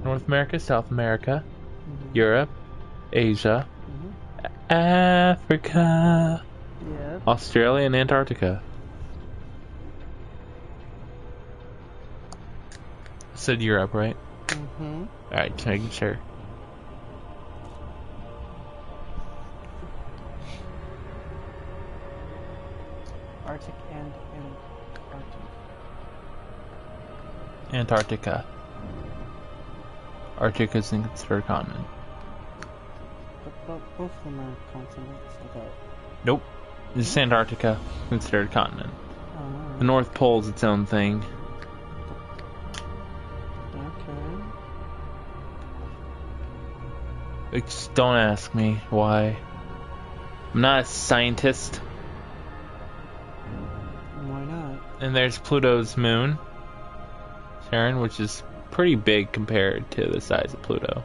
North America, South America,
Mhm.
Europe, Asia,
Mhm.
Africa,
Yeah.
Australia, and Antarctica. I said Europe, right?
Mm-hmm.
Alright, just making sure.
Arctic and Antarctic.
Antarctica. Arctica isn't considered a continent.
But both of them are continents without.
Nope. Just Antarctica, considered a continent.
Oh,
The North Pole is its own thing.
okay.
Like, just don't ask me why. I'm not a scientist.
Why not?
And there's Pluto's moon, Sharon, which is pretty big compared to the size of Pluto.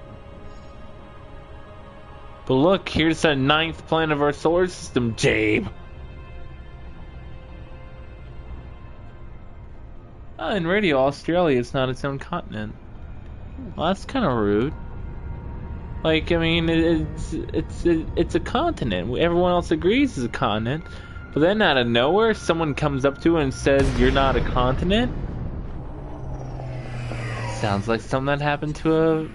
But look, here's the 9th planet of our solar system, Jabe. Oh, in Radio Australia, it's not its own continent. Well, that's kind of rude. Like, I mean, it's a continent. Everyone else agrees it's a continent. But then out of nowhere, someone comes up to it and says, "You're not a continent." Sounds like something that happened to a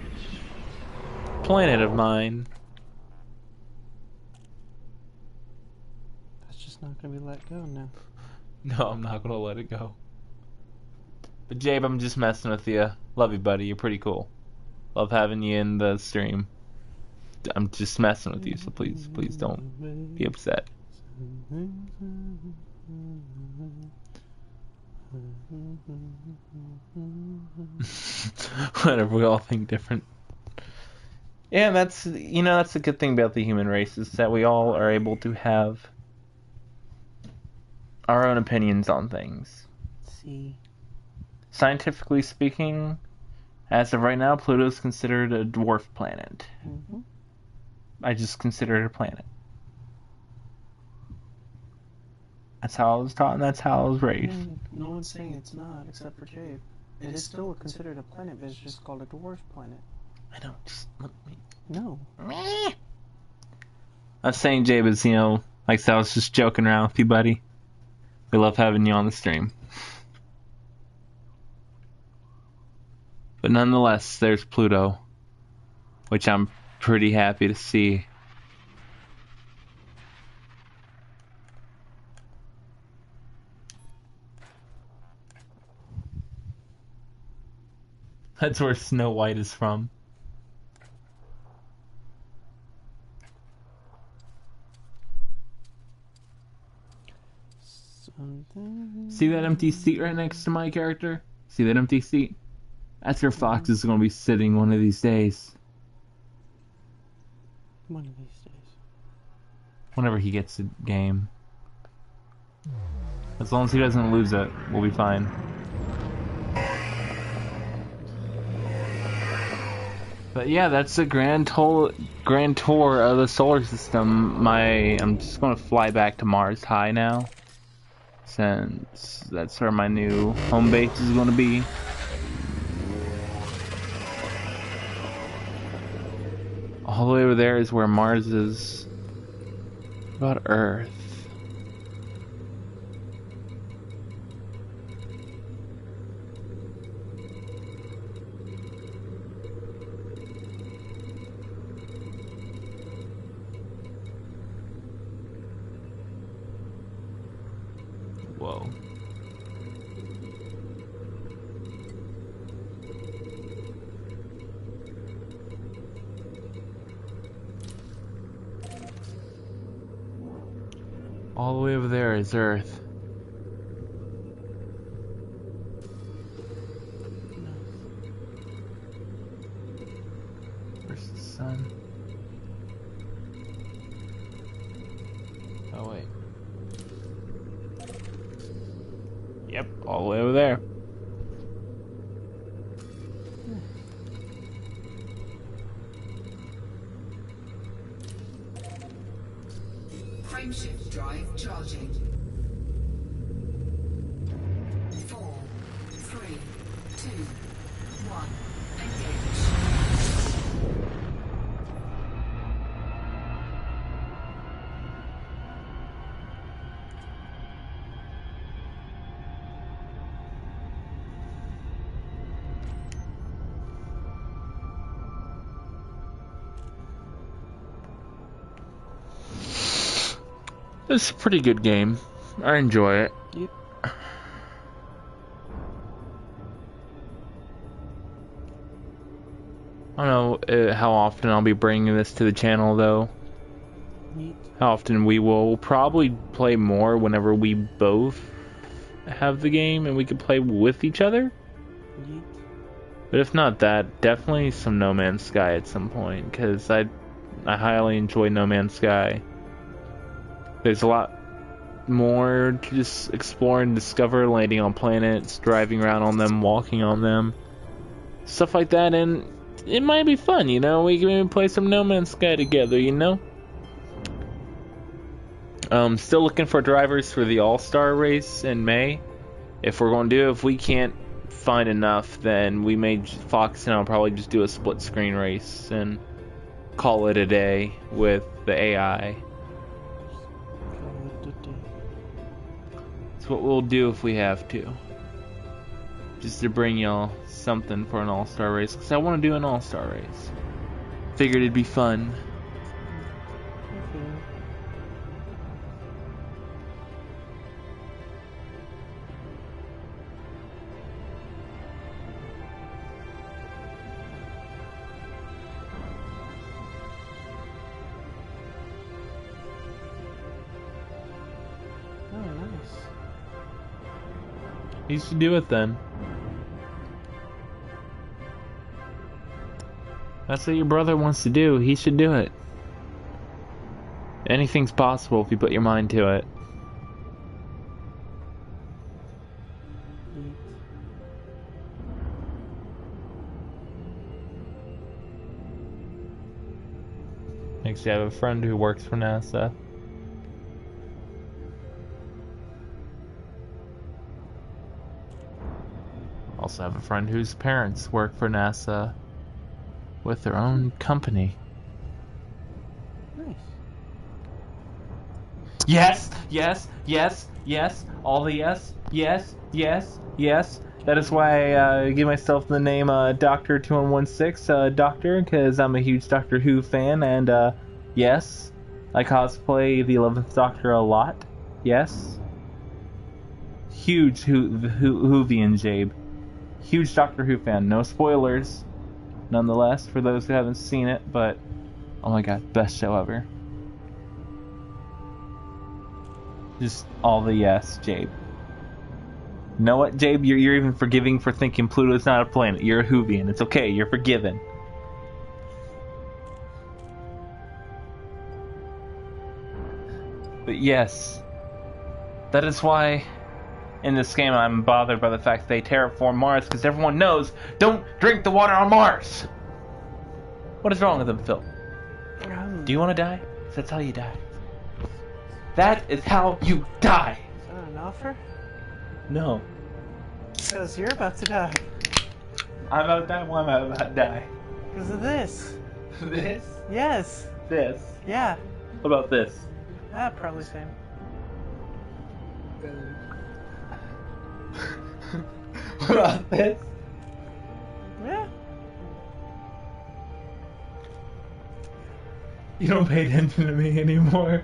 planet of mine.
That's just not gonna be let go now.
No, I'm not gonna let it go. But Jabe, I'm just messing with you. Love you, buddy. You're pretty cool. Love having you in the stream. I'm just messing with you, so please don't be upset. Whatever, we all think different. Yeah, that's a good thing about the human race, is that we all are able to have our own opinions on things.
See.
Scientifically speaking, as of right now, Pluto is considered a dwarf planet.
Mm-hmm.
I just consider it a planet. That's how I was taught, and that's how I was raised.
No one's saying it's not, except for Jabe. It is still considered a planet, but it's just called a dwarf planet.
I don't just let me.
No.
I'm saying, Jabe, is, like I said, I was just joking around with you, buddy. We love having you on the stream. But nonetheless, there's Pluto. which I'm pretty happy to see. That's where Snow White is from. See that empty seat right next to my character? See that empty seat? That's where Fox is going to be sitting one of these days.
One of these days.
Whenever he gets the game. As long as he doesn't lose it, we'll be fine. But yeah, that's the grand tour of the solar system. I'm just going to fly back to Mars High now, since that's where my new home base is going to be. All the way over there is where Mars is. What about Earth? Whoa. All the way over there is Earth. Where's the sun? Oh wait. Yep, all the way over there.
Frameshift drive charging. 4, 3, 2, 1. Engage.
It's a pretty good game. I enjoy it.
Yep.
I don't know how often I'll be bringing this to the channel, though.
Neat.
How often we will probably play more whenever we both have the game and we can play with each other.
Neat.
But if not that, definitely some No Man's Sky at some point, because I highly enjoy No Man's Sky. There's a lot more to just explore and discover, landing on planets, driving around on them, walking on them, stuff like that, and it might be fun, you know? We can even play some No Man's Sky together, you know? Still looking for drivers for the All-Star race in May. If we're going to do it, if we can't find enough, then we may, Fox and I'll probably just do a split screen race and call it a day with the AI. It's what we'll do if we have to. Just to bring y'all something for an all-star race, because I want to do an all-star race. Figured it'd be fun.
Oh, nice.
You should do it then. That's what your brother wants to do. He should do it. Anything's possible if you put your mind to it.
Neat.
Actually, I have a friend who works for NASA. Also have a friend whose parents work for NASA with their own company.
Nice.
Yes, yes, yes, yes, all the yes, yes, yes, yes, That is why I give myself the name Doctor 2116, Doctor, because I'm a huge Doctor Who fan, and yes, I cosplay the 11th Doctor a lot. Yes. Huge Whovian Jabe. Huge Doctor Who fan. No spoilers, nonetheless, for those who haven't seen it, but oh my god, best show ever. Just all the yes, Jabe. You know what, Jabe? You're even forgiving for thinking Pluto's not a planet. You're a Whovian. It's okay. You're forgiven. But yes, that is why in this game I'm bothered by the fact that they terraform Mars, because everyone knows, don't drink the water on Mars! What is wrong with them, Phil? Do you want to die? 'Cause that's how you die. That is how you die!
Is that an offer?
No.
Because you're about to die.
I'm about to die. Why am I about to die?
Because of this.
This?
Yes.
This?
Yeah.
What about this?
Ah, probably same.
What about this?
Yeah.
You don't pay attention to me anymore.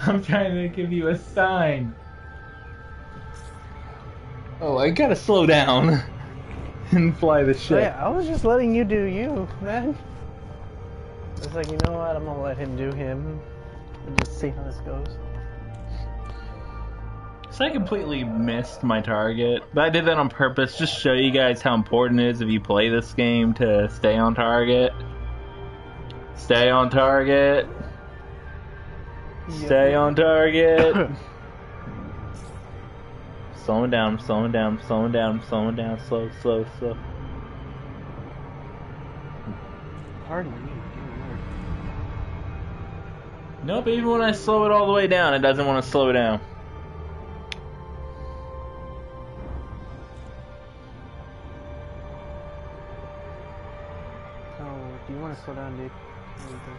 I'm trying to give you a sign. Oh, I gotta slow down and fly the ship.
Yeah, I was just letting you do you, man. It's like, you know what? I'm gonna let him do him and just see how this goes.
So I completely missed my target, but I did that on purpose, just show you guys how important it is if you play this game to stay on target. Stay on target. Stay on target. Slowing down, slowing down, slowing down, slowing down, slow, slow, slow.
Pardon me.
Nope, even when I slow it all the way down, it doesn't want to slow down.
Oh, do you want to slow down, dude? What do you think?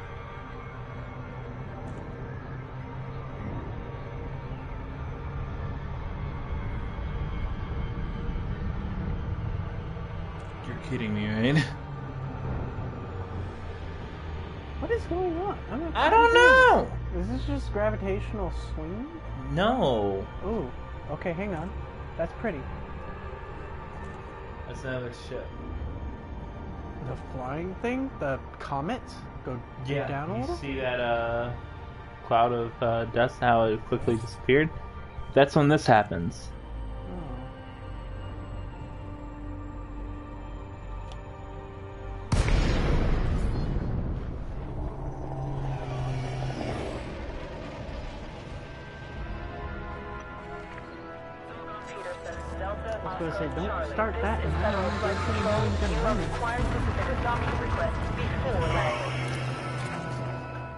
You're kidding me, right?
What is going on?
I don't know!
Is this just gravitational swing?
No.
Ooh. Okay, hang on. That's pretty.
That's another ship.
The flying thing? The comet? Go down a little?
You see that cloud of dust, how it quickly disappeared? That's when this happens.
Oh. I was gonna say, don't start that now.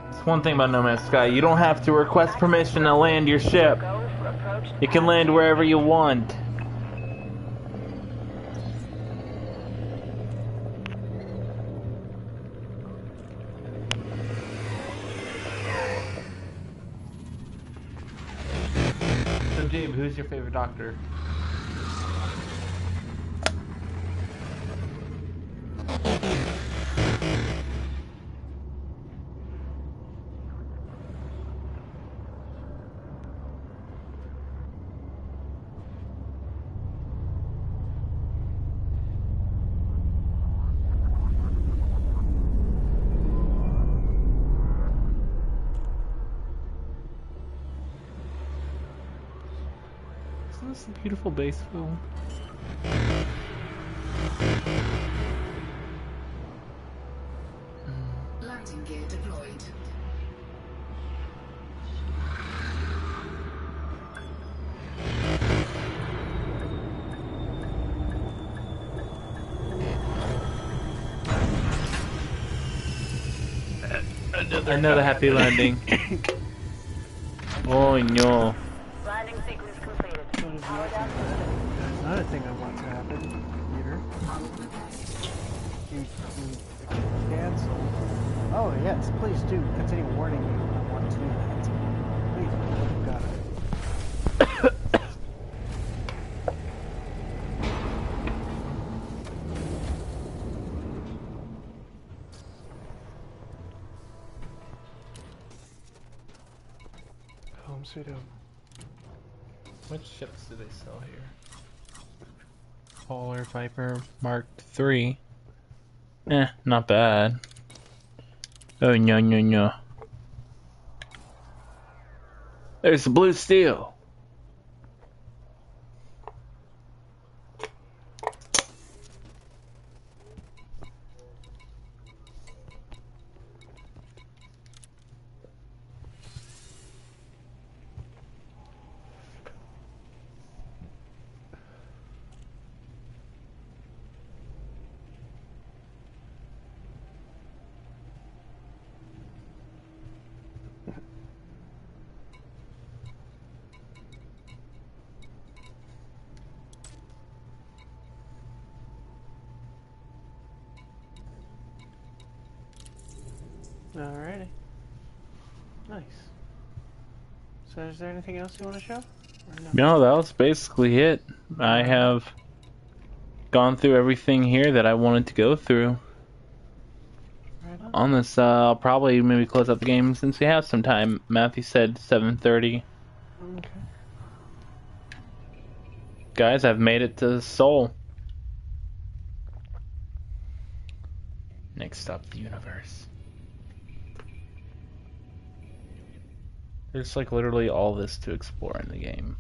It's one thing about No Man's Sky, you don't have to request permission to land your ship. You can land wherever you want. So Jabe, who's your favorite Doctor? Isn't this a beautiful base film?
Landing gear deployed.
Another happy landing. Oh no.
Landing sequence completed. Power down.
There's another thing I want to happen, Peter. You cancel. Oh yes, please do. Continue warning me when I want to do that. Please, got it. Pseudo.
Which ships do they sell here?
Polar Viper Mark III.
Not bad. Oh, no. There's the blue steel.
Alrighty. Nice. So is there anything else you want to show? Or no?
No, that was basically it. I have gone through everything here that I wanted to go through.
Right on.
On this, I'll probably maybe close out the game since we have some time. Matthew said 7:30.
Okay.
Guys, I've made it to Seoul. Next up, the universe. There's like literally all this to explore in the game.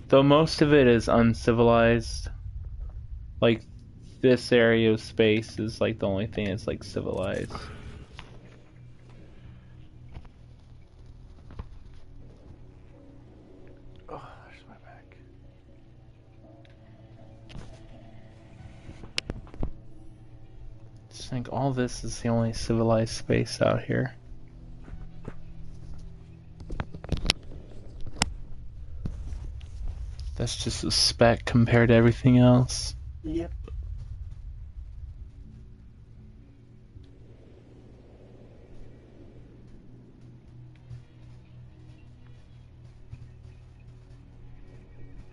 Though most of it is uncivilized. Like, this area of space is like the only thing that's like civilized.
Oh, there's my back.
I think all this is the only civilized space out here. That's just a speck compared to everything else.
Yep.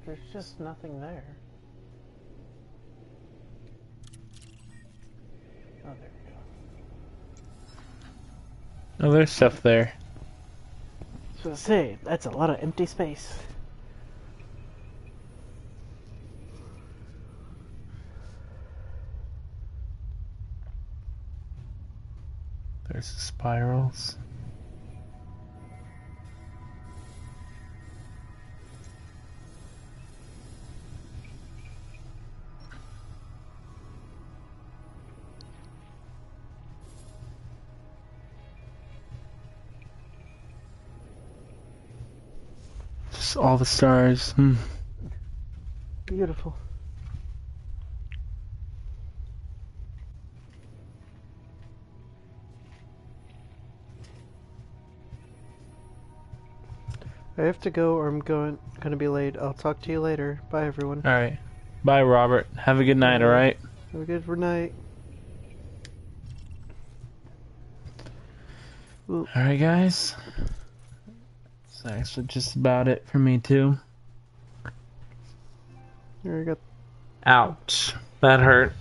There's just nothing there. Oh, there we go.
Oh, there's stuff there.
So say, that's a lot of empty space.
There's the spirals. Just all the stars.
Beautiful. I have to go or I'm gonna be late. I'll talk to you later. Bye everyone.
Alright. Bye, Robert. Have a good night, alright?
Have a good night.
Alright, guys. That's actually just about it for me, too.
Here I got
Ouch. That hurt.